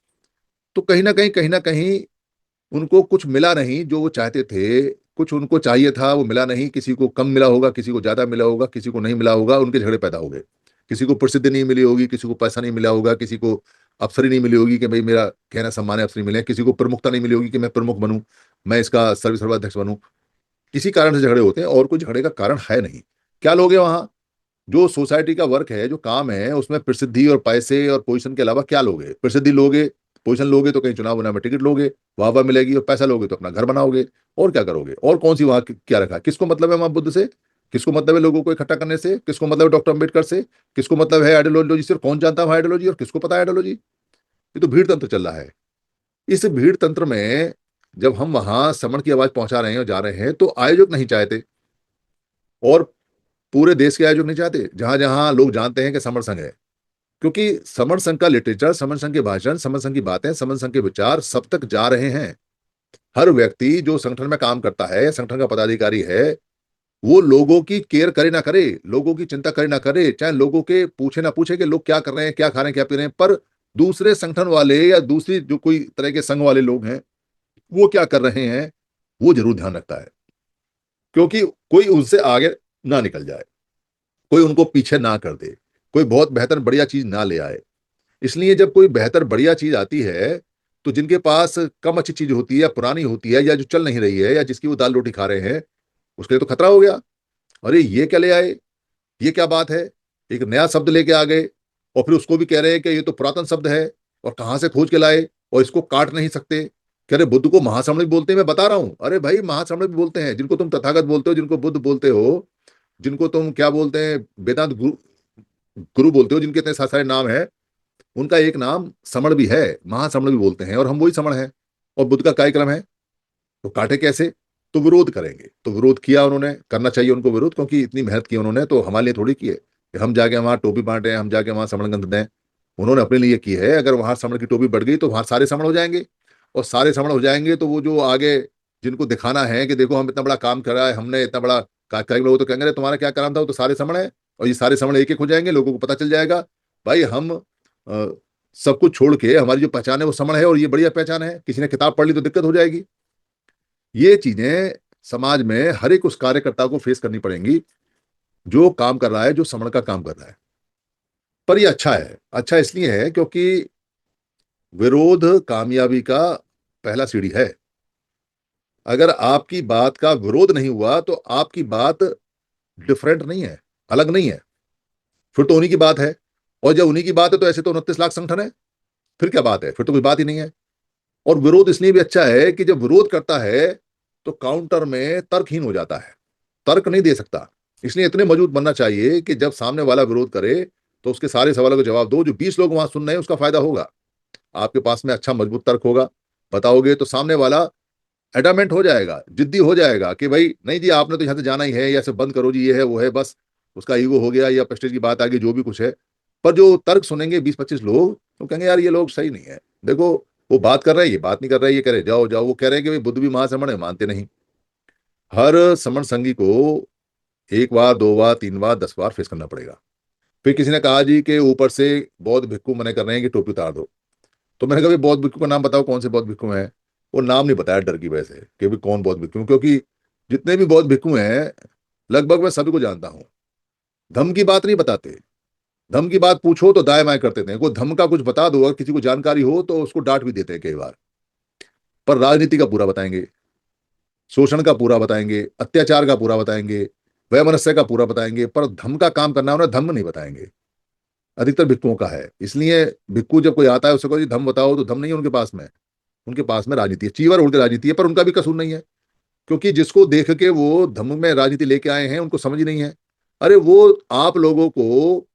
तो कहीं ना कहीं उनको कुछ मिला नहीं जो वो चाहते थे, कुछ उनको चाहिए था वो मिला नहीं, किसी को कम मिला होगा, किसी को ज्यादा मिला होगा, किसी को नहीं मिला होगा, उनके झगड़े पैदा हो गए। किसी को प्रसिद्धि नहीं मिली होगी, किसी को पैसा नहीं मिला होगा, किसी को अफसरी नहीं मिली होगी कि भाई मेरा कहना सम्मान है, अफसरी मिले, किसी को प्रमुखता नहीं मिली होगी कि मैं प्रमुख बनूं, मैं इसका सर्वाध्यक्ष बनूं। किसी कारण से झगड़े होते हैं, और कोई झगड़े का कारण है नहीं। क्या लोग हैं वहां, जो सोसाइटी का वर्क है, जो काम है, उसमें प्रसिद्धि और पैसे और पोजीशन के अलावा क्या लोगे। प्रसिद्धि लोगे, पोजीशन लोगे तो कहीं चुनाव में टिकट लोगे, वाह वाह मिलेगी, और पैसा लोगे तो अपना घर बनाओगे, और क्या करोगे। और कौन सी वहां क्या रखा, किसको मतलब है वहां बुद्ध से, किसको मतलब है लोगों को इकट्ठा करने से, किसको मतलब है डॉक्टर अम्बेडकर से, किसको मतलब है आइडियोलॉजी से, और कौन जानता है आइडियोलॉजी और किसको पता है आइडियोलॉजी। ये तो भीड़ तंत्र चल रहा है। इस भीड़ तंत्र में जब हम वहां समण की आवाज पहुंचा रहे हैं और जा रहे हैं, तो आयोजक नहीं चाहते, और पूरे देश के आयोजक नहीं चाहते, जहां जहां लोग जानते हैं कि समर संघ है। क्योंकि समर संघ का लिटरेचर, समर संघ के भाषण, समर संघ की बातें, समर संघ के विचार सब तक जा रहे हैं। हर व्यक्ति जो संगठन में काम करता है, संगठन का पदाधिकारी है, वो लोगों की केयर करे ना करे, लोगों की चिंता करे ना करे, चाहे लोगों के पूछे ना पूछे कि लोग क्या कर रहे हैं, क्या खा रहे हैं, क्या पी रहे हैं, पर दूसरे संगठन वाले या दूसरी जो कोई तरह के संघ वाले लोग हैं वो क्या कर रहे हैं, वो जरूर ध्यान रखता है। क्योंकि कोई उनसे आगे ना निकल जाए, कोई उनको पीछे ना कर दे, कोई बहुत बेहतर बढ़िया चीज ना ले आए। इसलिए जब कोई बेहतर बढ़िया चीज आती है, तो जिनके पास कम अच्छी चीज होती है, या पुरानी होती है, या जो चल नहीं रही है, या जिसकी वो दाल रोटी खा रहे हैं, उसके लिए तो खतरा हो गया। अरे ये क्या ले आए, ये क्या बात है, एक नया शब्द लेके आ गए, और फिर उसको भी कह रहे हैं कि ये तो पुरातन शब्द है, और कहां से खोज के लाए, और इसको काट नहीं सकते। कह रहे बुद्ध को महासमणिक बोलते हैं, मैं बता रहा हूं, अरे भाई महासमणिक भी बोलते हैं, जिनको तुम तथागत बोलते हो, जिनको बुद्ध बोलते हो, जिनको तुम क्या बोलते हैं वेदांत गुरु गुरु बोलते हो, जिनके इतने सारे नाम है, उनका एक नाम समण भी है, महासमण भी बोलते हैं, और हम वही समण है। और बुद्ध का कार्यक्रम है, तो काटे कैसे, तो विरोध करेंगे। तो विरोध किया उन्होंने, करना चाहिए उनको विरोध, क्योंकि इतनी मेहनत की उन्होंने, तो हमारे लिए थोड़ी की है कि हम जाके वहां टोपी बांटे, हम जाके वहां समणगंध दें। उन्होंने अपने लिए की है। अगर वहां समण की टोपी बढ़ गई तो वहां सारे समण हो जाएंगे, और सारे समण हो जाएंगे तो वो जो आगे जिनको दिखाना है कि देखो हम इतना बड़ा काम करा है, हमने इतना बड़ा कार्यक्रम, लोग तो कहेंगे तुम्हारा क्या काम था, वो तो सारे समण है। और ये सारे समण एक एक हो जाएंगे, लोगों को पता चल जाएगा भाई हम सब कुछ छोड़ के हमारी जो पहचान है वो समण है, और ये बढ़िया पहचान है। किसी ने किताब पढ़ ली तो दिक्कत हो जाएगी। ये चीजें समाज में हर एक उस कार्यकर्ता को फेस करनी पड़ेंगी जो काम कर रहा है, जो समण का काम कर रहा है। पर ये अच्छा है, अच्छा इसलिए है क्योंकि विरोध कामयाबी का पहला सीढ़ी है। अगर आपकी बात का विरोध नहीं हुआ तो आपकी बात डिफरेंट नहीं है, अलग नहीं है, फिर तो उन्हीं की बात है। और जब उन्हीं की बात है तो ऐसे तो 29 लाख संगठन है, फिर क्या बात है, फिर तो कोई बात ही नहीं है। और विरोध इसलिए भी अच्छा है कि जब विरोध करता है तो काउंटर में तर्कहीन हो जाता है, तर्क नहीं दे सकता। इसलिए इतने मजबूत बनना चाहिए कि जब सामने वाला विरोध करे तो उसके सारे सवालों का जवाब दो। जो 20 लोग वहां सुन रहे हैं उसका फायदा होगा, आपके पास में अच्छा मजबूत तर्क होगा, बताओगे तो सामने वाला एडामेंट हो जाएगा, जिद्दी हो जाएगा कि भाई नहीं जी आपने तो यहाँ से जाना ही है, या सब बंद करो जी, ये है वो है, बस उसका ईगो हो गया या प्रेस्टीज की बात आ गई, जो भी कुछ है। पर जो तर्क सुनेंगे 20-25 लोग तो कहेंगे यार ये लोग सही नहीं है, देखो वो बात कर रहे हैं, ये बात नहीं कर रहे, ये कह रहे जाओ जाओ, वो कह रहे हैं कि भाई बुद्ध भी महाश्रमण है, मानते नहीं। हर समण संघी को एक बार, दो बार, तीन बार, 10 बार फेस करना पड़ेगा। फिर किसी ने कहा जी कि ऊपर से बौद्ध भिक्खु मना कर रहे हैं कि टोपी उतार दो। तो मैंने कहा भाई बौद्ध भिक्खु का नाम बताओ, कौन से बौद्ध भिक्खु हैं। वो नाम नहीं बताया डर की वजह से कि भाई कौन बौद्ध भिक्खु, क्योंकि जितने भी बौद्ध भिक्खु हैं लगभग मैं सभी को जानता हूं। धम्म की बात नहीं बताते, धम्म की बात पूछो तो दाएं बाएं करते थे। कोई धम्म का कुछ बता दो, अगर किसी को जानकारी हो तो उसको डांट भी देते हैं कई बार। पर राजनीति का पूरा बताएंगे, शोषण का पूरा बताएंगे, अत्याचार का पूरा बताएंगे, वैमनस्य का पूरा बताएंगे, पर धम्म का काम करना है उन्हें धम्म नहीं बताएंगे। अधिकतर भिक्खुओं का है। इसलिए भिक्खु जब कोई आता है उससे कोई धम्म बताओ, तो धम्म नहीं है उनके पास में, उनके पास में राजनीति है, चीवर उड़ के राजनीति है। पर उनका भी कसूर नहीं है, क्योंकि जिसको देख के वो धम्म में राजनीति लेके आए हैं उनको समझ ही नहीं है। अरे वो आप लोगों को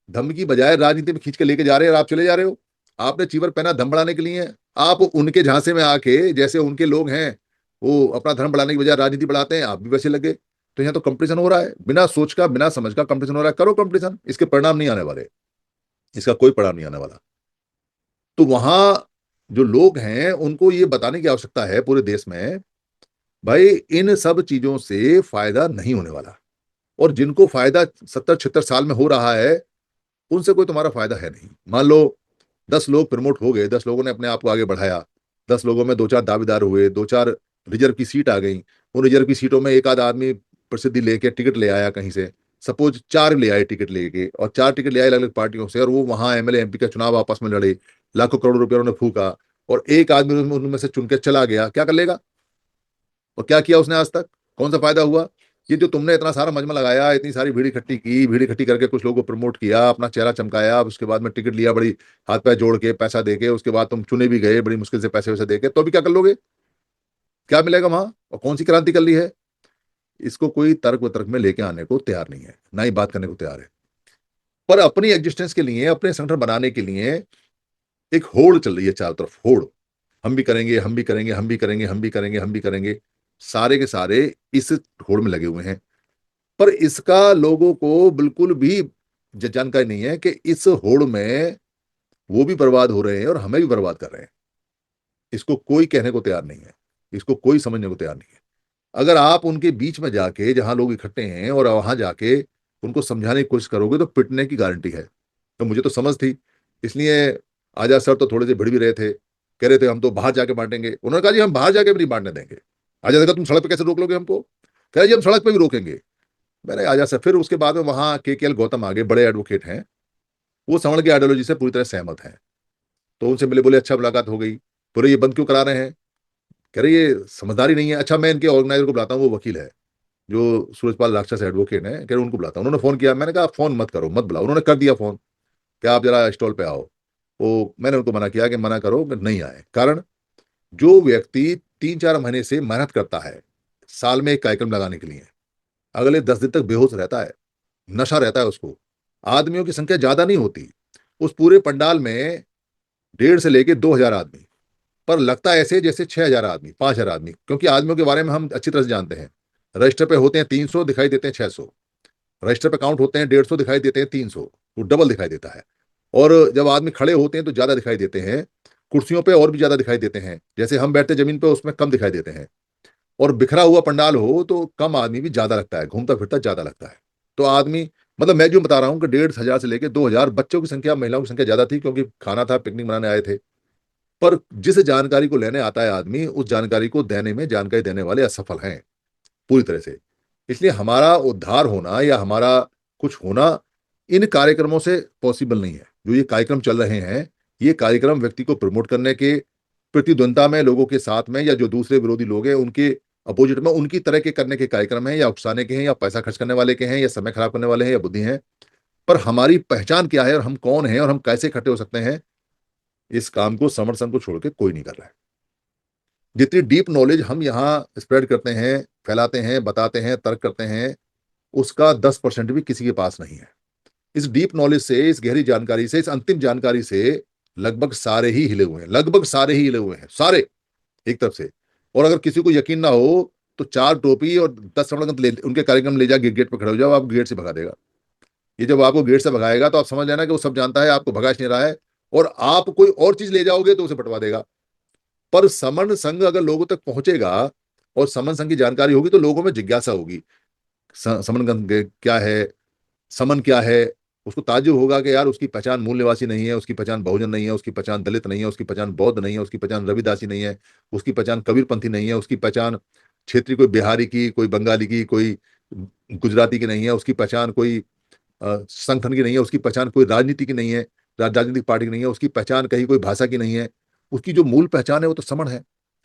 धम्म की बजाय राजनीति में खींच के लेके जा रहे हैं और आप चले जा रहे हो। आपने चीवर पहना धर्म बढ़ाने के लिए, आप उनके झांसे में आके जैसे उनके लोग हैं वो अपना धर्म बढ़ाने की बजाय राजनीति बढ़ाते हैं, आप भी वैसे लगे। तो यहाँ तो कंपटीशन हो रहा है, बिना सोच का बिना समझ का कंपटीशन हो रहा है। करो कंपटीशन, इसके परिणाम नहीं आने वाले, इसका कोई परिणाम नहीं आने वाला। तो वहां जो लोग हैं उनको ये बताने की आवश्यकता है पूरे देश में, भाई इन सब चीजों से फायदा नहीं होने वाला। और जिनको फायदा 70-76 साल में हो रहा है उनसे कोई तुम्हारा फायदा है नहीं। मान लो 10 लोग प्रमोट हो गए, 10 लोगों ने अपने आप को आगे बढ़ाया, 10 लोगों में 2-4 दावेदार हुए, 2-4 रिजर्व की सीट आ गई। उन रिजर्व की सीटों में एक आध आदमी प्रसिद्धि लेके टिकट ले आया कहीं से, सपोज 4 ले आए टिकट लेके, और 4 टिकट ले आए अलग अलग पार्टियों से, और वो वहां एमएलए एमपी का चुनाव आपस में लड़े, लाखों करोड़ रुपए उन्होंने फूका, और एक आदमी उनमें से चुन के चला गया, क्या कर लेगा? और क्या किया उसने आज तक? कौन सा फायदा हुआ? ये जो तुमने इतना सारा मजमा लगाया, इतनी सारी भीड़ इकट्ठी की, भीड़ इकट्ठी करके कुछ लोगों को प्रमोट किया, अपना चेहरा चमकाया, उसके बाद में टिकट लिया बड़ी हाथ पैर जोड़ के, पैसा देके, उसके बाद तुम चुने भी गए बड़ी मुश्किल से पैसे वैसे देके, तो भी क्या कर लोगे? क्या मिलेगा वहां? और कौन सी क्रांति कर ली है? इसको कोई तर्क वितर्क में लेके आने को तैयार नहीं है, ना ही बात करने को तैयार है। पर अपनी एग्जिस्टेंस के लिए, अपने संगठन बनाने के लिए एक होड़ चल रही है चारों तरफ, होड़। हम भी करेंगे, हम भी करेंगे, हम भी करेंगे, हम भी करेंगे, हम भी करेंगे, सारे के सारे इस होड़ में लगे हुए हैं। पर इसका लोगों को बिल्कुल भी जानकारी नहीं है कि इस होड़ में वो भी बर्बाद हो रहे हैं और हमें भी बर्बाद कर रहे हैं। इसको कोई कहने को तैयार नहीं है, इसको कोई समझने को तैयार नहीं है। अगर आप उनके बीच में जाके, जहां लोग इकट्ठे हैं, और वहां जाके उनको समझाने की कोशिश करोगे तो पिटने की गारंटी है। तो मुझे तो समझ थी, इसलिए आजाद सर तो थोड़े से भिड़ भी रहे थे, कह रहे थे हम तो बाहर जाके बांटेंगे। उन्होंने कहा जी हम बाहर जाके भी नहीं बांटने देंगे। आजाद कहा तुम सड़क पे कैसे रोक लोगे हमको? कह रहे जी हम सड़क पे भी रोकेंगे। मैंने आजाद सर, फिर उसके बाद में वहां के गौतम आगे, बड़े एडवोकेट हैं, वो समण की आइडियोलॉजी से पूरी तरह सहमत हैं। तो उनसे मिले, बोले अच्छा मुलाकात हो गई। बोले ये बंद क्यों करा रहे हैं? कह रहे ये समझदारी नहीं है। अच्छा मैं इनके ऑर्गेनाइजर को बुलाता हूँ, वो वकील है जो सूरजपाल राक्षस एडवोकेट है, कह रहे उनको बुलाता हूँ। उन्होंने फोन किया, मैंने कहा फोन मत करो, मत बुलाओ। उन्होंने कर दिया फोन कि आप जरा स्टॉल पे आओ। वो मैंने उनको मना किया कि मना करो कि नहीं आए। कारण जो व्यक्ति 3-4 महीने से मेहनत करता है साल में एक कार्यक्रम लगाने के लिए, अगले 10 दिन तक बेहोश रहता है, नशा रहता है उसको, आदमियों की संख्या ज्यादा नहीं होती उस पूरे पंडाल में, 1,500 से लेके 2,000 आदमी, पर लगता है ऐसे जैसे 6,000 आदमी, 5,000 आदमी, क्योंकि आदमियों के बारे में हम अच्छी तरह से जानते हैं। रजिस्टर पे होते हैं 300, दिखाई देते हैं 600। रजिस्टर पे काउंट होते हैं 150, दिखाई देते हैं 300। वो डबल दिखाई देता है। और जब आदमी खड़े होते हैं तो ज्यादा दिखाई देते हैं, कुर्सियों पे और भी ज्यादा दिखाई देते हैं, जैसे हम बैठते जमीन पे उसमें कम दिखाई देते हैं। और बिखरा हुआ पंडाल हो तो कम आदमी भी ज्यादा लगता है, घूमता फिरता ज्यादा लगता है। तो आदमी, मतलब मैं जो बता रहा हूँ कि 1,500 से लेके 2,000, बच्चों की संख्या, महिलाओं की संख्या ज्यादा थी क्योंकि खाना था, पिकनिक मनाने आए थे। पर जिस जानकारी को लेने आता है आदमी, उस जानकारी को देने में जानकारी देने वाले असफल हैं पूरी तरह से। इसलिए हमारा उद्धार होना या हमारा कुछ होना इन कार्यक्रमों से पॉसिबल नहीं है। जो ये कार्यक्रम चल रहे हैं, ये कार्यक्रम व्यक्ति को प्रमोट करने के, प्रतिद्वंद्विता में लोगों के साथ में, या जो दूसरे विरोधी लोग हैं उनके अपोजिट में उनकी तरह के करने के कार्यक्रम हैं, या उकसाने के हैं, या पैसा खर्च करने वाले के हैं, या समय खराब करने वाले हैं, या बुद्धि हैं। पर हमारी पहचान क्या है और हम कौन हैं और हम कैसे इकट्ठे हो सकते हैं, इस काम को समण संघ को छोड़ के कोई नहीं कर रहा है। जितनी डीप नॉलेज हम यहाँ स्प्रेड करते हैं, फैलाते हैं, बताते हैं, तर्क करते हैं, उसका 10% भी किसी के पास नहीं है। इस डीप नॉलेज से, इस गहरी जानकारी से, इस अंतिम जानकारी से लगभग सारे ही हिले हुए हैं, लगभग सारे ही हिले हुए हैं, सारे एक तरफ से। और अगर किसी को यकीन ना हो तो 4 टोपी और 10 समणगंत ले, उनके कार्यक्रम ले जाके गेट पर खड़े हो जाओ, आप गेट से भगा देगा। ये जब आपको गेट से भगाएगा तो आप समझ लेना कि वो सब जानता है, आपको भगा नहीं रहा है, और आप कोई और चीज ले जाओगे तो उसे पटवा देगा। पर समन संघ अगर लोगों तक पहुंचेगा और समन संघ की जानकारी होगी तो लोगों में जिज्ञासा होगी, समन क्या है, समन क्या है। उसको ताज्जुब होगा कि यार उसकी पहचान मूल निवासी नहीं है, उसकी पहचान बहुजन नहीं है, उसकी पहचान दलित नहीं है, उसकी पहचान बौद्ध नहीं है, उसकी पहचान रविदासी नहीं है, उसकी पहचान कबीरपंथी नहीं है, उसकी पहचान क्षेत्रीय कोई बिहारी की, कोई बंगाली की, कोई गुजराती की नहीं है, उसकी पहचान कोई संगठन की नहीं है, उसकी पहचान कोई राजनीति की नहीं है, राजनीतिक पार्टी की नहीं है, उसकी पहचान कहीं कोई भाषा की नहीं है। उसकी जो मूल पहचान है वो तो समण है।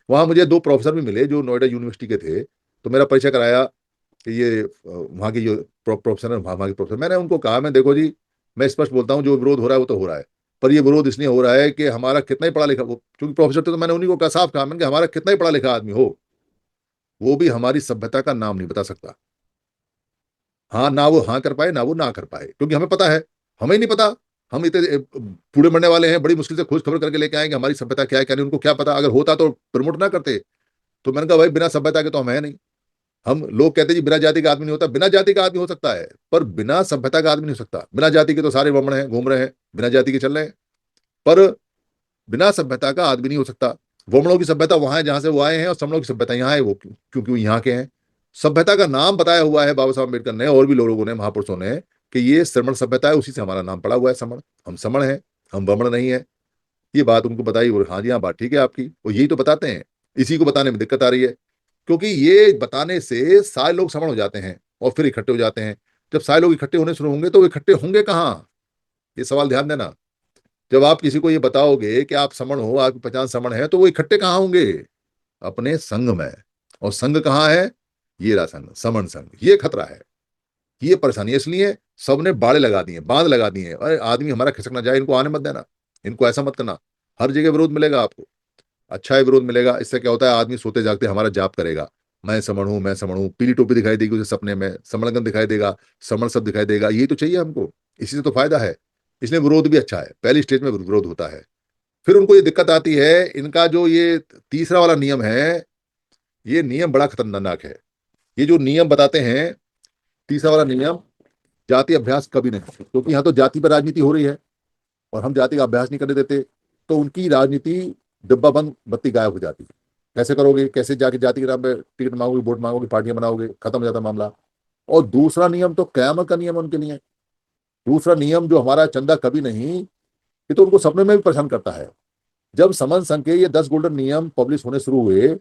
वहां मुझे 2 प्रोफेसर भी मिले जो नोएडा यूनिवर्सिटी के थे, तो मेरा परिचय कराया कि ये वहाँ की जो प्रोफेसर है, वहाँ के प्रोफेसर। मैंने उनको कहा, मैं देखो जी, मैं स्पष्ट बोलता हूँ, जो विरोध हो रहा है वो तो हो रहा है, पर ये विरोध इसलिए हो रहा है कि हमारा कितना ही पढ़ा लिखा, क्योंकि प्रोफेसर थे तो मैंने उन्हीं को कहा, साफ कहा मैंने कि हमारा कितना ही पढ़ा लिखा आदमी हो, वो भी हमारी सभ्यता का नाम नहीं बता सकता। हाँ, ना वो हाँ कर पाए, ना वो ना कर पाए, क्योंकि हमें पता है, हमें नहीं पता। हम इतने बूढ़े मरने वाले हैं, बड़ी मुश्किल से खोज खबर करके लेके आएंगे हमारी सभ्यता क्या है क्या नहीं, उनको क्या पता। अगर होता तो प्रमोट ना करते। तो मैंने कहा भाई, बिना सभ्यता के तो हम है नहीं। हम लोग कहते हैं जी बिना जाति का आदमी नहीं होता, बिना जाति का आदमी हो सकता है पर बिना सभ्यता का आदमी नहीं हो सकता। बिना जाति के तो सारे वमन हैं, घूम रहे हैं, बिना जाति के चल रहे हैं, पर बिना सभ्यता का आदमी नहीं हो सकता। वमनों की सभ्यता वहां है जहां से वो आए हैं, और समणों की सभ्यता यहाँ है, वो क्योंकि वो यहाँ के हैं। सभ्यता का नाम बताया हुआ है बाबा साहब अम्बेडकर ने और भी लोगों ने, महापुरुषों ने, कि ये श्रमण सभ्यता है, उसी से हमारा नाम पड़ा हुआ है समण। हम समण हैं, हम वमन नहीं है। ये बात उनको बताई और हाँ जी हाँ, बात ठीक है आपकी, वो यही तो बताते हैं। इसी को बताने में दिक्कत आ रही है, क्योंकि ये बताने से सारे लोग समण हो जाते हैं और फिर इकट्ठे हो जाते हैं। जब सारे लोग इकट्ठे होने शुरू होंगे तो वो इकट्ठे होंगे कहाँ, ये सवाल ध्यान देना। जब आप किसी को ये बताओगे कि आप समण हो, आपकी पहचान समण है, तो वो इकट्ठे कहाँ होंगे, अपने संघ में। और संघ कहाँ है, ये रहा संघ, समण संघ। ये खतरा है, ये परेशानी है। इसलिए सबने बाड़े लगा दिए, बांध लगा दिए, अरे आदमी हमारा खिसक ना जाए, इनको आने मत देना, इनको ऐसा मत करना। हर जगह विरोध मिलेगा आपको, अच्छा है विरोध मिलेगा। इससे क्या होता है, आदमी सोते जागते हमारा जाप करेगा, मैं समण हूं, मैं समण हूं। पीली टोपी दिखाई देगी उसे सपने में, समणगन दिखाई देगा, समण सब दिखाई देगा। यही तो चाहिए हमको, इसी से तो फायदा है। इसलिए विरोध भी अच्छा है, पहली स्टेज में विरोध होता है। फिर उनको ये दिक्कत आती है, इनका जो ये तीसरा वाला नियम है, ये नियम बड़ा खतरनाक है। ये जो नियम बताते हैं, तीसरा वाला नियम, जाति अभ्यास कभी नहीं, क्योंकि यहाँ तो जाति पर राजनीति हो रही है और हम जाति का अभ्यास नहीं करने देते, तो उनकी राजनीति डिब्बा बंद, बत्ती गायब हो जाती है। कैसे करोगे, कैसे जाके जाति के नाम पे टिकट मांगोगे, वोट मांगोगे, पार्टियां बनाओगे, खत्म हो जाता मामला। और दूसरा नियम तो कयामत का नियम है उनके लिए। दूसरा नियम जो हमारा चंदा कभी नहीं, ये तो उनको सपने में भी परेशान करता है। जब समन संघ के ये 10 गोल्डन नियम पब्लिश होने शुरू हुए,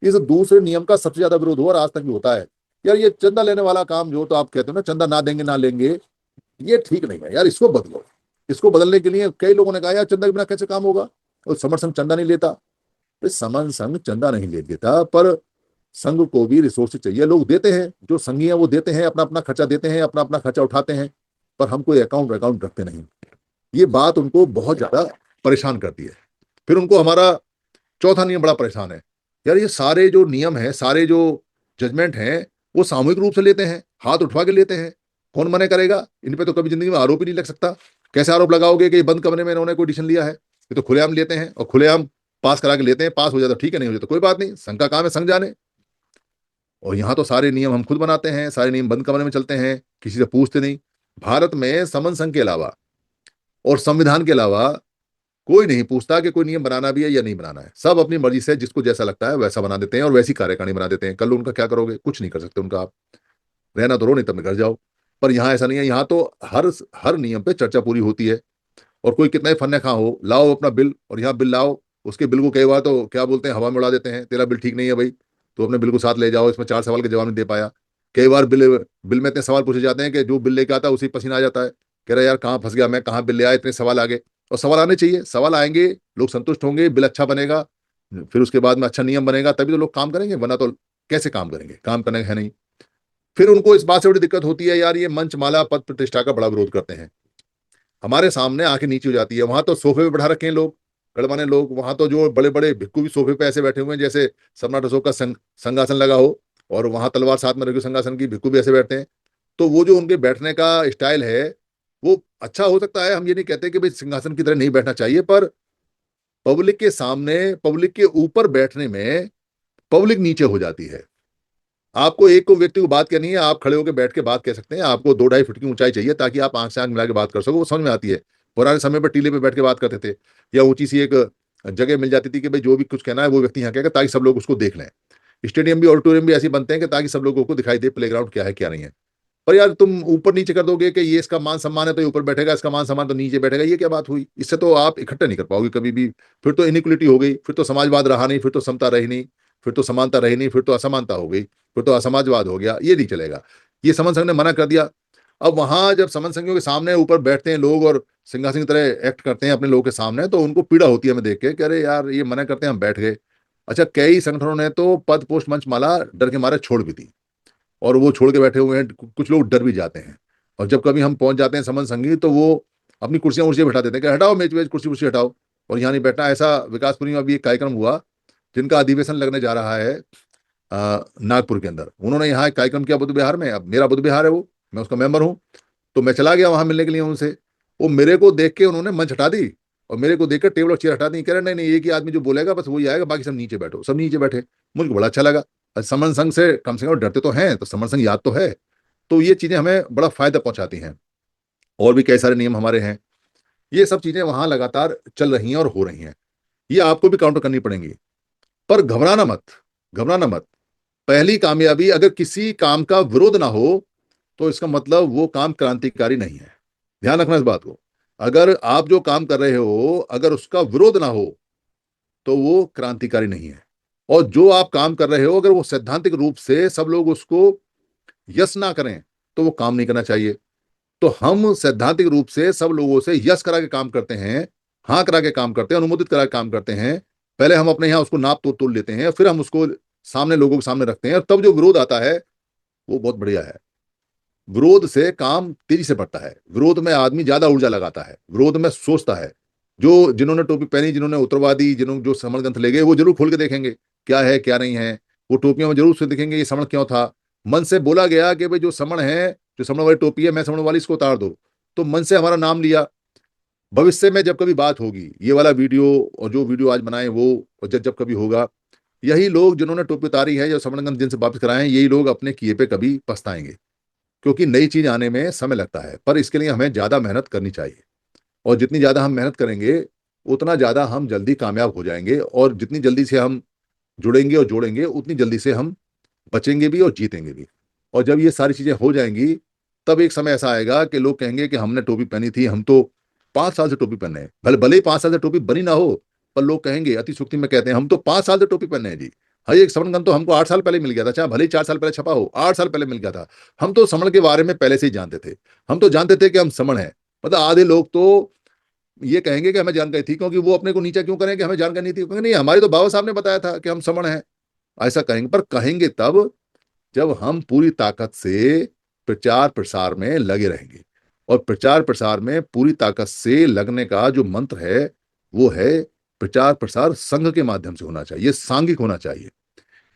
इस दूसरे नियम का सबसे ज्यादा विरोध हुआ और आज तक भी होता है। यार ये चंदा लेने वाला काम जो तो आप कहते हो ना, चंदा ना देंगे ना लेंगे, ये ठीक नहीं है यार, इसको बदलो। इसको बदलने के लिए कई लोगों ने कहा यार चंदा के बिना कैसे काम होगा, और समर संघ चंदा नहीं लेता। समन संघ चंदा नहीं ले देता, पर संघ को भी रिसोर्स चाहिए। लोग देते हैं, जो संघी हैं वो देते हैं, अपना अपना खर्चा देते हैं, अपना अपना खर्चा उठाते हैं, पर हम कोई अकाउंट अकाउंट रखते नहीं। ये बात उनको बहुत ज्यादा परेशान करती है। फिर उनको हमारा चौथा नियम बड़ा परेशान है। यार ये सारे जो नियम है, सारे जो जजमेंट हैं, वो सामूहिक रूप से लेते हैं, हाथ उठवा के लेते हैं। कौन मना करेगा, इन पे तो कभी जिंदगी में आरोप ही नहीं लग सकता। कैसे आरोप लगाओगे कि बंद कमरे में इन्होंने कोई डिसीजन लिया है, ये तो खुलेआम लेते हैं और खुलेआम पास करा के लेते हैं। पास हो जाता ठीक है, नहीं हो जाता कोई बात नहीं, संघ का काम है, संघ जाने। और यहाँ तो सारे नियम हम खुद बनाते हैं, सारे नियम बंद कमरे में चलते हैं, किसी से पूछते नहीं। भारत में समन संघ के अलावा और संविधान के अलावा कोई नहीं पूछता कि कोई नियम बनाना भी है या नहीं बनाना है। सब अपनी मर्जी से जिसको जैसा लगता है वैसा बना देते हैं और वैसी कार्यकारिणी बना देते हैं। कल उनका क्या करोगे, कुछ नहीं कर सकते उनका। आप रहना तो रो, नहीं तब घर जाओ। पर यहाँ ऐसा नहीं है, यहाँ तो हर हर नियम पे चर्चा पूरी होती है। और कोई कितना ही फन्ने खा हो, लाओ अपना बिल, और यहाँ बिल लाओ, उसके बिल को कई बार तो क्या बोलते हैं, हवा में उड़ा देते हैं। तेरा बिल ठीक नहीं है भाई, तो अपने बिल को साथ ले जाओ, इसमें 4 सवाल के जवाब नहीं दे पाया। कई बार बिल बिल में इतने सवाल पूछे जाते हैं कि जो बिल लेके आता है उसी पसीना आ जाता है, कह रहा है यार कहाँ फंस गया मैं, कहाँ बिल ले आया, इतने सवाल आ गए। और सवाल आने चाहिए, सवाल आएंगे, लोग संतुष्ट होंगे, बिल अच्छा बनेगा, फिर उसके बाद में अच्छा नियम बनेगा, तभी तो लोग काम करेंगे, वरना तो कैसे काम करेंगे, काम करने है नहीं। फिर उनको इस बात से बड़ी दिक्कत होती है, यार ये मंच माला पद प्रतिष्ठा का बड़ा विरोध करते हैं, हमारे सामने आंखें नीचे हो जाती है। वहां तो सोफे पे बैठा रखे हैं लोग, गणमान्य लोग, वहां तो जो बड़े बड़े भिक्खु भी सोफे पे ऐसे बैठे हुए हैं जैसे सम्राट अशोक का संगासन लगा हो, और वहां तलवार साथ में रखी संगासन की, भिक्खु भी ऐसे बैठते हैं। तो वो जो उनके बैठने का स्टाइल है वो अच्छा हो सकता है, हम ये नहीं कहते कि भाई सिंहासन की तरह नहीं बैठना चाहिए, पर पब्लिक के सामने, पब्लिक के ऊपर बैठने में पब्लिक नीचे हो जाती है। आपको एक को व्यक्ति को बात करनी है, आप खड़े होकर बैठ के बात कह सकते हैं, आपको 2-2.5 फीट की ऊंचाई चाहिए ताकि आप आंख से आंख मिला के बात कर सको, वो समझ में आती है। पुराने समय पर टीले पे बैठ के बात करते थे, या ऊंची सी एक जगह मिल जाती थी कि भाई जो भी कुछ कहना है वो व्यक्ति यहाँ कहेगा ताकि सब लोग उसको देख लें। स्टेडियम भी, ऑडिटोरियम भी ऐसे बनते हैं कि ताकि सब लोगों को दिखाई दे प्लेग्राउंड क्या है क्या नहीं है। पर यार तुम ऊपर नीचे कर दोगे कि ये इसका मान सम्मान है तो ये ऊपर बैठेगा, इसका मान सम्मान तो नीचे बैठेगा, ये क्या बात हुई? इससे तो आप इकट्ठे नहीं कर पाओगे कभी भी। फिर तो इनिक्वलिटी हो गई, फिर तो समाजवाद रहा नहीं, फिर तो समता रही नहीं, फिर तो समानता रही नहीं, फिर तो असमानता हो गई, फिर तो असमाजवाद हो गया, ये नहीं चलेगा। ये समन संघ ने मना कर दिया। अब वहां जब समन संघियों के सामने ऊपर बैठते हैं लोग और सिंहासन की तरह एक्ट करते हैं अपने लोगों के सामने, तो उनको पीड़ा होती है हमें देख के कि अरे यार ये मना करते हैं, हम बैठ गए। अच्छा, कई संगठनों ने तो पद पोस्ट मंच माला डर के मारे छोड़ भी दी, और वो छोड़ के बैठे हुए हैं, कुछ लोग डर भी जाते हैं। और जब कभी हम पहुंच जाते हैं समन संघी तो वो अपनी कुर्सियां उर्सियां बैठा देते हैं कि हटाओ मेज वेज कुर्सी कुर्सी हटाओ, और यहाँ नहीं बैठना। ऐसा विकासपुरी में अभी एक कार्यक्रम हुआ जिनका अधिवेशन लगने जा रहा है नागपुर के अंदर। उन्होंने यहाँ एक कार्यक्रम किया बुद्ध विहार में, अब मेरा बुद्ध विहार है वो, मैं उसका मेंबर हूँ। तो मैं चला गया वहां मिलने के लिए उनसे। वो मेरे को देख के उन्होंने मंच हटा दी, और मेरे को देखकर टेबल और चेयर हटा दी, कह रहे नहीं नहीं एक ही आदमी जो बोलेगा बस वही आएगा, बाकी सब नीचे बैठो। सब नीचे बैठे, मुझे बड़ा अच्छा लगा। समन संघ से कम डरते तो हैं, तो समन संघ याद तो है। तो ये चीजें हमें बड़ा फायदा पहुंचाती हैं। और भी कई सारे नियम हमारे हैं, ये सब चीजें वहां लगातार चल रही हैं और हो रही हैं। ये आपको भी काउंटर करनी पड़ेंगी। पर घबराना मत, घबराना मत। पहली कामयाबी, अगर किसी काम का विरोध ना हो तो इसका मतलब वो काम क्रांतिकारी नहीं है। ध्यान रखना इस बात को। अगर आप जो काम कर रहे हो अगर उसका विरोध ना हो तो वो क्रांतिकारी नहीं है। और जो आप काम कर रहे हो अगर वो सैद्धांतिक रूप से सब लोग उसको यस ना करें तो वो काम नहीं करना चाहिए। तो हम सैद्धांतिक रूप से सब लोगों से यस करा के काम करते हैं, हाँ करा के काम करते हैं, अनुमोदित करा के काम करते हैं। पहले हम अपने यहाँ उसको नाप तोल लेते हैं, फिर हम उसको सामने लोगों के सामने रखते हैं, और तब जो विरोध आता है वो बहुत बढ़िया है। विरोध से काम तेजी से बढ़ता है, विरोध में आदमी ज्यादा ऊर्जा लगाता है, विरोध में सोचता है। जो जिन्होंने टोपी पहनी, जिन्होंने उत्तरवादी, जिन्होंने जो समर ग्रंथ ले गए, वो जरूर खोल के देखेंगे क्या है क्या नहीं है। वो टोपियों में जरूर से देखेंगे ये समण क्यों था। मन से बोला गया कि भाई जो समण है, जो समण वाली टोपी है, मैं समण वाली, इसको उतार दो, तो मन से हमारा नाम लिया। भविष्य में जब कभी बात होगी, ये वाला वीडियो और जो वीडियो आज बनाए वो, और जब जब कभी होगा, यही लोग जिन्होंने टोपी उतारी है, जो समण ग्रंथ जिनसे वापस कराए हैं, यही लोग अपने किए पे कभी पछताएंगे। क्योंकि नई चीज आने में समय लगता है, पर इसके लिए हमें ज्यादा मेहनत करनी चाहिए। और जितनी ज्यादा हम मेहनत करेंगे उतना ज्यादा हम जल्दी कामयाब हो जाएंगे, और जितनी जल्दी से हम जुड़ेंगे और जोड़ेंगे उतनी जल्दी से हम बचेंगे भी और जीतेंगे भी। और जब ये सारी चीजें हो जाएंगी तब एक समय ऐसा आएगा कि लोग कहेंगे कि हमने टोपी पहनी थी, हम तो 5 साल से टोपी पहने हैं। भले भले ही 5 साल से टोपी बनी ना हो, पर लोग कहेंगे, अति सुक्ति में कहते हैं, हम तो 5 साल से टोपी पहने हैं जी। हाँ, एक समण ग्रंथ तो हमको 8 साल पहले मिल गया था, चाहे भले ही 4 साल पहले छपा हो, 8 साल पहले मिल गया था। हम तो समण के बारे में पहले से ही जानते थे। हम तो जानते थे कि हम समण हैं। मतलब आधे लोग तो ये कहेंगे कि हमें जानकारी थी, क्योंकि वो अपने को नीचा क्यों करेंगे, हमें जानकारी नहीं थी, क्योंकि नहीं हमारे तो बाबा साहब ने बताया था कि हम समण हैं। ऐसा कहेंगे, पर कहेंगे तब जब हम पूरी ताकत से प्रचार प्रसार में लगे रहेंगे। और प्रचार प्रसार में पूरी ताकत से लगने का जो मंत्र है वो है, प्रचार प्रसार संघ के माध्यम से होना चाहिए, सांघिक होना चाहिए।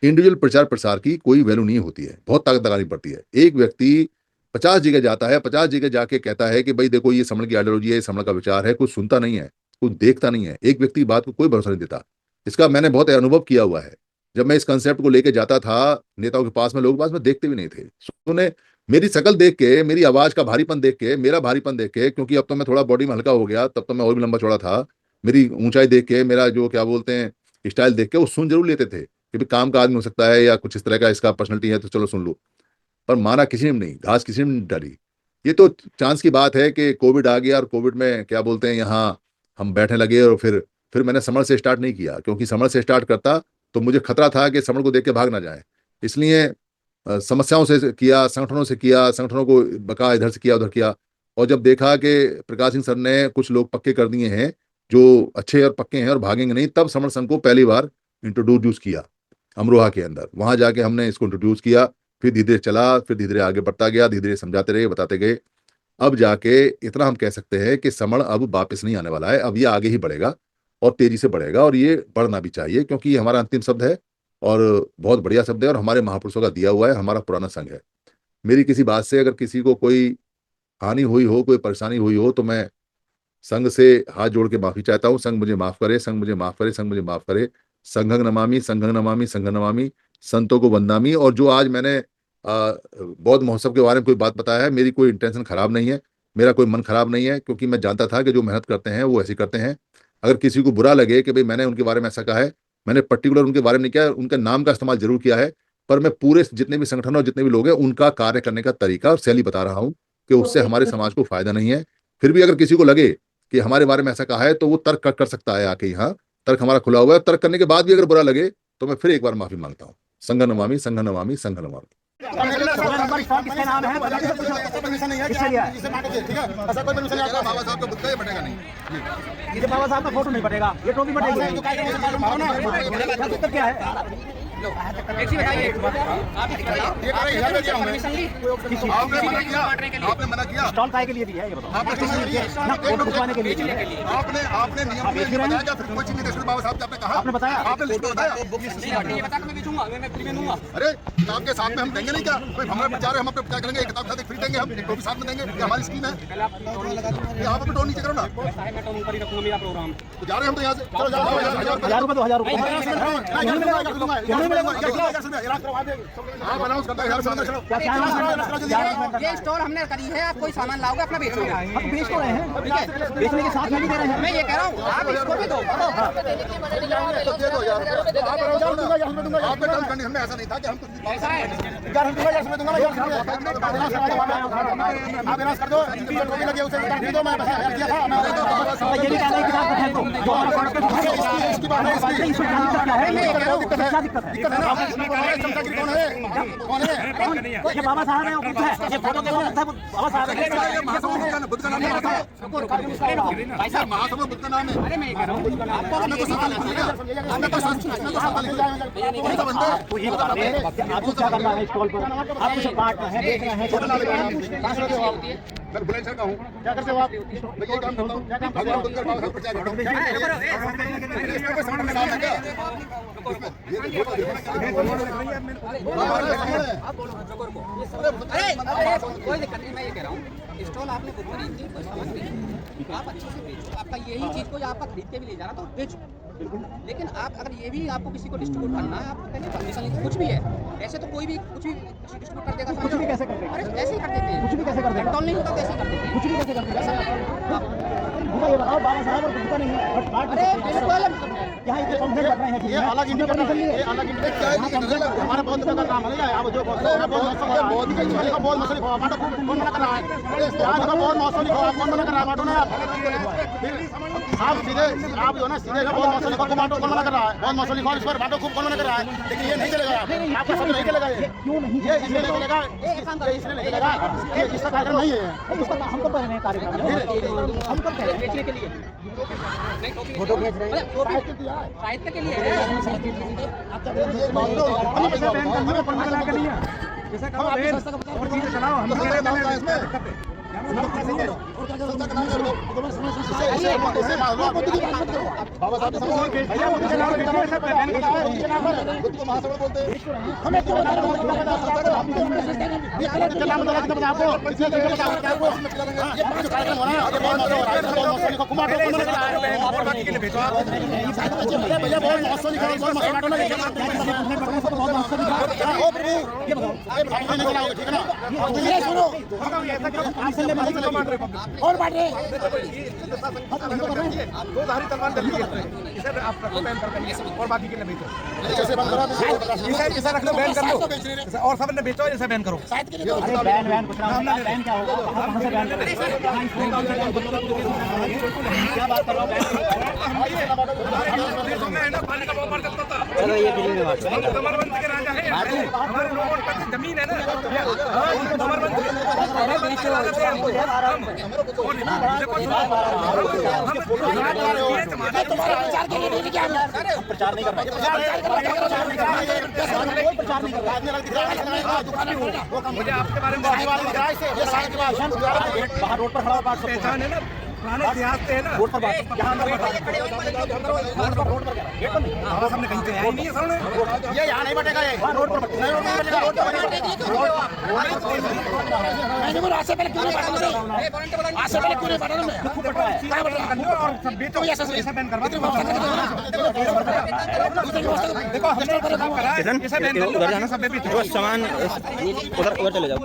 इंडिविजुअल प्रचार प्रसार की कोई वैल्यू नहीं होती है, बहुत ताकत लगानी पड़ती है। एक व्यक्ति 50 जगह जाता है, 50 जगह जाके कहता है कि भाई देखो ये समण की आइडियोलॉजी है, समण का विचार है, कुछ सुनता नहीं है, कुछ देखता नहीं है। एक व्यक्ति की बात को कोई भरोसा नहीं देता। इसका मैंने बहुत अनुभव किया हुआ है। जब मैं इस कंसेप्ट को लेके जाता था नेताओं के पास में, लोग पास में देखते भी नहीं थे। सुने, मेरी शक्ल देख के, मेरी आवाज का भारीपन देख के, मेरा भारीपन देख के, क्योंकि अब तो मैं थोड़ा बॉडी में हल्का हो गया, तब तो मैं और भी लंबा चौड़ा था। मेरी ऊंचाई देख के, मेरा जो क्या बोलते हैं स्टाइल देख के वो सुन जरूर लेते थे कि भाई काम का आदमी हो सकता है या कुछ इस तरह का इसका पर्सनैलिटी है, तो चलो सुन लो। पर माना किसी ने भी नहीं, घास किसी ने नहीं डाली। ये तो चांस की बात है कि कोविड आ गया, और कोविड में क्या बोलते हैं यहाँ हम बैठने लगे, और फिर मैंने समर से स्टार्ट नहीं किया, क्योंकि समर से स्टार्ट करता तो मुझे खतरा था कि समर को देख के भाग ना जाए। इसलिए समस्याओं से किया, संगठनों से किया, संगठनों को बका इधर से किया उधर किया। और जब देखा कि प्रकाश सिंह सर ने कुछ लोग पक्के कर दिए हैं जो अच्छे और पक्के हैं और भागेंगे नहीं, तब समर संघ को पहली बार इंट्रोड्यूस किया अमरोहा के अंदर। वहां जाके हमने इसको इंट्रोड्यूस किया, फिर धीरे धीरे चला, फिर धीरे धीरे आगे बढ़ता गया, धीरे धीरे समझाते रहे, बताते गए। अब जाके इतना हम कह सकते हैं कि समण अब वापस नहीं आने वाला है, अब ये आगे ही बढ़ेगा और तेजी से बढ़ेगा, और ये बढ़ना भी चाहिए क्योंकि ये हमारा अंतिम शब्द है और बहुत बढ़िया शब्द है और हमारे महापुरुषों का दिया हुआ है, हमारा पुराना संघ है। मेरी किसी बात से अगर किसी को कोई हानि हुई हो, कोई परेशानी हुई हो, तो मैं संघ से हाथ जोड़ के माफी चाहता हूँ। संघ मुझे माफ करे, संघ मुझे माफ करे, संघ मुझे माफ करे। संघं नमामि, संघं नमामि, संघं नमामि, संतों को वंदामि। और जो आज मैंने बौद्ध महोत्सव के बारे में कोई बात बताया है, मेरी कोई इंटेंशन खराब नहीं है, मेरा कोई मन खराब नहीं है, क्योंकि मैं जानता था कि जो मेहनत करते हैं वो ऐसे करते हैं। अगर किसी को बुरा लगे कि भाई मैंने उनके बारे में ऐसा कहा है, मैंने पर्टिकुलर उनके बारे में नहीं किया, उनके नाम का इस्तेमाल जरूर किया है, पर मैं पूरे जितने भी संगठन और जितने भी लोग हैं उनका कार्य करने का तरीका और शैली बता रहा हूँ कि उससे हमारे समाज को फायदा नहीं है। फिर भी अगर किसी को लगे कि हमारे बारे में ऐसा कहा है तो वो तर्क कर सकता है आके, यहाँ तर्क हमारा खुला हुआ है। तर्क करने के बाद भी अगर बुरा लगे तो मैं फिर एक बार माफी मांगता हूँ। संघं नमामि, संघं नमामि, संघं नमामि। बाबा साहब का बुद्ध ये बटेगा नहीं, ये बाबा साहब का फोटो नहीं बटेगा, ये टोपी बटेगी। क्या है? आपने मना किया, स्टॉल काय के लिए भी है, ये बताओ। फोटो खिंचवाने के लिए आपने नियम बताया क्या? फिर कोई चीज नहीं, बाबा साहब आपने कहा, आपने बताया, आपने लिस्ट बताया। अरे किताब के साथ में हम देंगे नहीं क्या? कोई हमारे प्रचार है, हम अपने क्या करेंगे? किताब साथ फ्री देंगे, हम एक टोपी साथ में देंगे, ये हमारी स्कीम है। यहाँ पे टोन नीचे करो ना, तो जा रहे हैं हम तो यहाँ से। चलो जाओ, 1000 रुपए, 2000 रुपए अनाउंस करता है यार, चलो ये स्टोर हमने करी है, आप कोई सामान लाओगे अपना बेचोगे। हम बेच तो रहे हैं, बेचने के साथ में भी दे रहे हैं। मैं ये कह रहा हूँ आप इसको भी दो। दे दो यार, आपने टर्म कंडीशन में ऐसा नहीं था कि हम कुछ भी यार हम दूंगा, यार मैं दूंगा, आप इनास कर दो, टोपी लगी है उसे दे दो। मैं बता दिया था, ये नहीं कहना है कि आप बता दो, इसकी बात है, इसकी क्या है? मैं कह रहा हूं क्या दिक्कत है? दिक्कत है ना, कौन है? कौन है? ये बाबा साहब है, वो बुद्ध है, ये फोटो देखो, बाबा साहब है। बुद्ध का नाम है, भाई साहब महासभा बुद्ध का नाम है। अरे मैं ये कह रहा हूँ आपने तो संभाल लिया, आपने तो संभाल लिया। तो ये बता रहे हैं कि आपको क्या करना है स्टॉल पर, आपको सब काटना है, बेचना है, मैं बुलंदशहर का हूँ, क्या करते हो आप? मैं ये काम करता हूँ, भगवान बुद्ध का बाबा साहब प्रचार करता हूँ। इसमें कोई समझ में नाम है क्या? अरे कोई दिक्कत नहीं, मैं ये कह रहा हूँ स्टॉल आपने बुक करी थी, कोई समझ नहीं, आप अच्छे से बेचो। आपका यही चीज को आपका खरीद के भी ले जा रहा तो बेचो, लेकिन आप अगर ये भी आपको किसी को डिस्ट्रीब्यूट करना है, आपको पहले परमिशन लेनी, कुछ भी है। ऐसे तो कोई भी कुछ भी डिस्ट्रीब्यूट कर देगा, कुछ भी कैसे कर देगा? अरे ऐसे ही कर देते हैं, कुछ भी कैसे कर देगा? कंट्रोल नहीं होता तो ऐसे ही कर देते हैं, कुछ भी कैसे कर देगा? बुद्ध ये बताओ, बाबा साहब और बुद्ध का नहीं है, बट काट अरे बिल्कुल यहाँ इतने कंप्लेंट कर रहे हैं कि ये अलग इंडिपेंडेंट है, ये अलग इंडिपेंडेंट है। हमारा बहुत का काम है, अब जो बहुत मसले को बाटो कौन मना कर रहा है? आज का बहुत मौसम लिखो, आप कौन मना कर रहा है? बाटो ना आप सीधे, आप जो ना सीधे बहुत मौसम लिखो, बाटो कौन मना कर रहा है? बहुत मौसम लिखो, इस पर बाटो खूब कौन मना कर रहा है? लेकिन ये नहीं चलेगा, आपका सब नहीं चलेगा। ये क्यों नहीं? ये इसलिए नहीं चलेगा, इसलिए नहीं चलेगा, ये इसका कार्यक्रम नहीं है। उसका हम तो कह रहे हैं कार्यक्रम, हम तो कह रहे हैं बेचने के लिए फोटो भेज रहे हैं, साहित्य के लिए है। जैसे कहो और चीजें चलाओ, हम बाबा साहब और बांट रहे दो धारी तलवार कर लीजिए, इसे आप रखो बैन कर दीजिए और बाकी के लिए बेचो। कैसे बंद करो? इसे रख लो, बैन कर लो, और सब ने बेचो, इसे बैन करो। अरे बैन बैन कुछ ना, बैन क्या होगा? कहां से बैन करेंगे? क्या बात कर रहे हो? पानी का व्यापार करता था। चलो ये बिल्ली में बात कमरबंद के राजा है, हमारे लोगों पर जमीन है ना, कमरबंद अरे बेचो प्रचार नहीं कर पाए, इंतजार नहीं कर रहा आदमी दिख रहा है दुकान है वो मुझे आपके बारे में बाहर रोड पर खड़ा हुआ पहचान है ना पुराने इतिहास से है ना रोड पर बात सामने कहीं से नहीं है सामने ये यहाँ नहीं बटेगा ये रोड पर नहीं बटेगा रोड पर आज से पहले क्यों नहीं बटा आज से पहले क्यों नहीं बटा मैं क्या बट रहा और सब भी तो ऐसा बैन करवा देखो हमने ऐसा बैन उधर जाना सब भी वो सामान उधर चले जाओ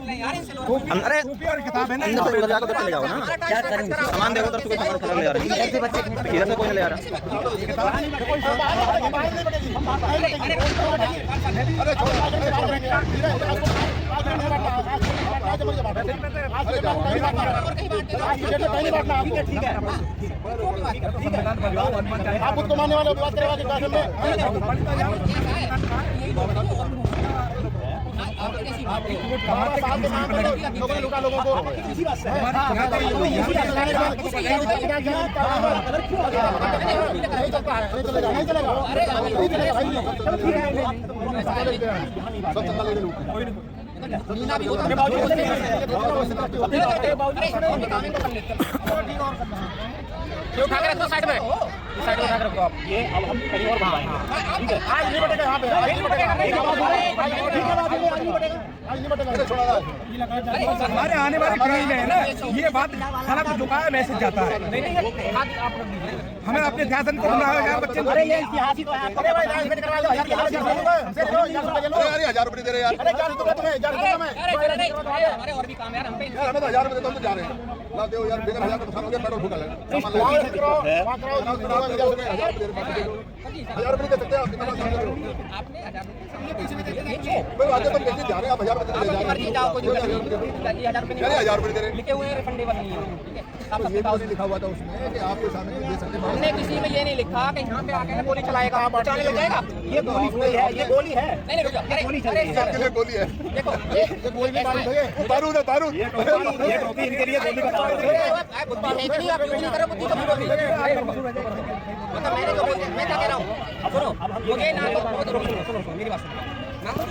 अरे किताब है ना उधर जाकर चले जाओ ना क्या करेंगे सामान देखो उधर से कोई सामान खराब ले आ रहा है इधर से कोई नहीं ले आ आप उसको मानने वाले बात करेगा लोगों को उठा के रखो साइड में उठा के रखो आप ये अब हम कहीं और भागेंगे ठीक है आज नहीं बटेगा यहां पे आज नहीं बटेगा ठीक है बात है आज नहीं बटेगा आज नहीं बटेगा छोड़ा हमारे आने वाले ट्रेन है ना ये बात खाना तो दुकान है मैसेज जाता है नहीं आप रख दीजिए हमें अपने ध्यान को रखना है यार बच्चे अरे ये इतिहास ही तो है अरे भाई राइट करवा दो यार 1000 रुपए दे रहे यार अरे 400 दूंगा तुम्हें 1000 दूंगा मैं हमारे और भी काम यार हम पे यार हमें तो 1000 रुपए तो जा रहे हैं ला दो यार बिना 1000 का नुकसान हो गया पेट्रोल फूका लगा हजार रुपए दे सकते हैं आप आपने 1000 भाई आगे तो कैसे जा रहे हैं आप 1000 रुपए ले जा रहे हैं 1000 रुपए दे रहे हैं लिखे हुए हैं रिफंडेबल नहीं है ठीक है आप ये तो लिखा हुआ था उसमें कि आपके सामने दे सकते हैं हमने किसी में ये नहीं लिखा कि यहाँ पे आके गोली चलाएगा आप बचाने लग जाएगा ये गोली है ये गोली है नहीं रुक जाओ गोली चल रही सबके लिए गोली है देखो ये गोली में बारूद है बारूद है बारूद ये टोपी इनके लिए गोली बता बुद्धि है कि नहीं आप यूज नहीं करो बुद्धि कभी कभी मतलब मैंने जो बोल मैं क्या कह रहा हूँ सुनो मुझे ना तो मेरी बात सुनो ना तो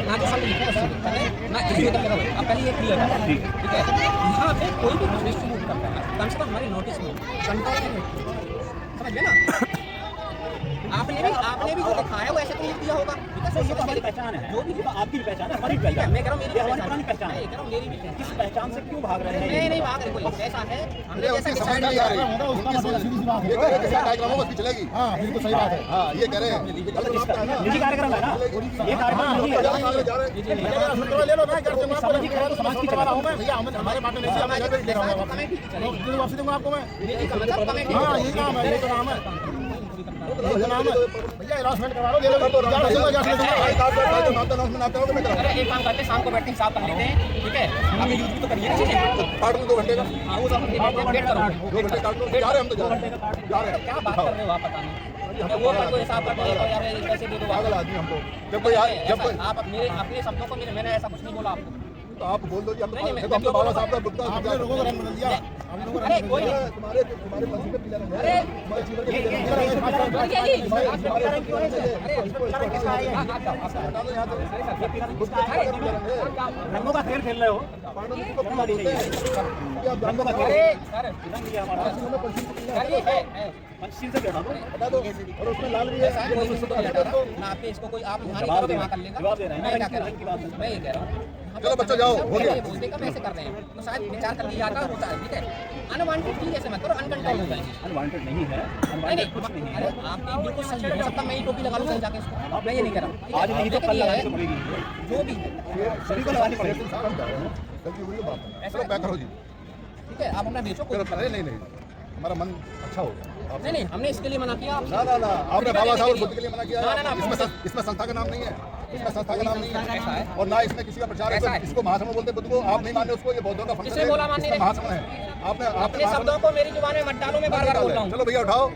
ना तो सब लिखा है ना किसी तरह का अब पहले ये क्लियर है ठीक है यहाँ पे कोई भी डिस्ट्रीब्यूट करता है कम से कम हमारे नोटिस में कंट्रोल समझ गए ना आपने भी जो लिखा है वो ऐसे तो लिख दिया होगा ये तो हमारी पहचान है जो भी आपकी भी पहचान है हमारी भी पहचान मैं कह रहा हूँ मेरी हमारी पुरानी पहचान है मैं कह रहा हूँ मेरी भी किस पहचान से क्यों भाग रहे हैं नहीं भाग रहे कोई ऐसा है हमने जैसा समझ नहीं आ रही ये कह रहे हैं कि कार्यक्रम होगा चलेगी हां बिल्कुल सही बात है हां ये कह रहे हैं निजी कार्यक्रम है ना ये कार्यक्रम निजी है जा रहे हैं ले लो मैं घर से मैं आपको समाज की चला रहा हूं मैं भैया हमारे बात में नहीं मैं घर दे रहा हूं वापस दूंगा आपको मैं हां ये काम है ये तो नाम है भैया अनाउंसमेंट करवा लो ले लो अरे एक काम करते शाम को बैठते हिसाब कर लेते हैं ठीक है हमें यूज तो करिए ना चीजें काट लो 2 घंटे का हाँ वो सब वेट करो 2 घंटे काट लो जा रहे हैं हम तो जा रहे हैं क्या बात कर रहे हो आप पता नहीं वो कर को हिसाब करते हैं यार कैसे दे दो पागल आदमी हमको जब कोई आप मेरे अपने शब्दों को मैंने ऐसा कुछ नहीं बोला आपको तो आप बोल दो जी हम तो बाबा साहब का बुद्धा आपने लोगों को रंग बदल दिया अरे कोई तुम्हारे पंछी पे पीला रंग अरे रंगों का खेल खेल रहे हो पंचशील से बैठा दो और उसमें लाल भी है ना आपके इसको कोई आप यहाँ नहीं कर लेगा जवाब दे रहे हैं मैं क्या कह रहा हूँ मैं ये कह रहा हूँ चलो बच्चा जाओ हो गया बोलते कब ऐसे कर रहे हैं तो शायद विचार कर लिया जाता होता है ठीक है अनवांटेड चीज ऐसे मत करो अनकंट्रोल हो जाएगी अनवांटेड नहीं है नहीं कुछ नहीं है आपकी बिल्कुल सही हो सकता मैं ही टोपी लगा लूँ कहीं जाके इसको मैं ये नहीं कह रहा आज नहीं तो कल लगानी तो पड़ेगी जो भी है सभी को लगानी पड़ेगी गलती हुई है बात चलो पैक करो जी ठीक है आप अपना बेचो कोई अरे नहीं हमारा मन अच्छा हो नहीं हमने इसके लिए मना किया ना आपने बाबा साहब बुद्ध के लिए मना किया ना, इसमें संस्था का नाम नहीं है इसमें संस्था का नाम नहीं है और ना इसमें किसी का प्रचार है इसको महासमण बोलते बुद्ध को आप नहीं मानते उसको ये बौद्धों का फंक्शन है महासमण है आपने अपने शब्दों को मेरी जुबान में मत डालो मैं बार-बार बोल रहा हूँ चलो भैया उठाओ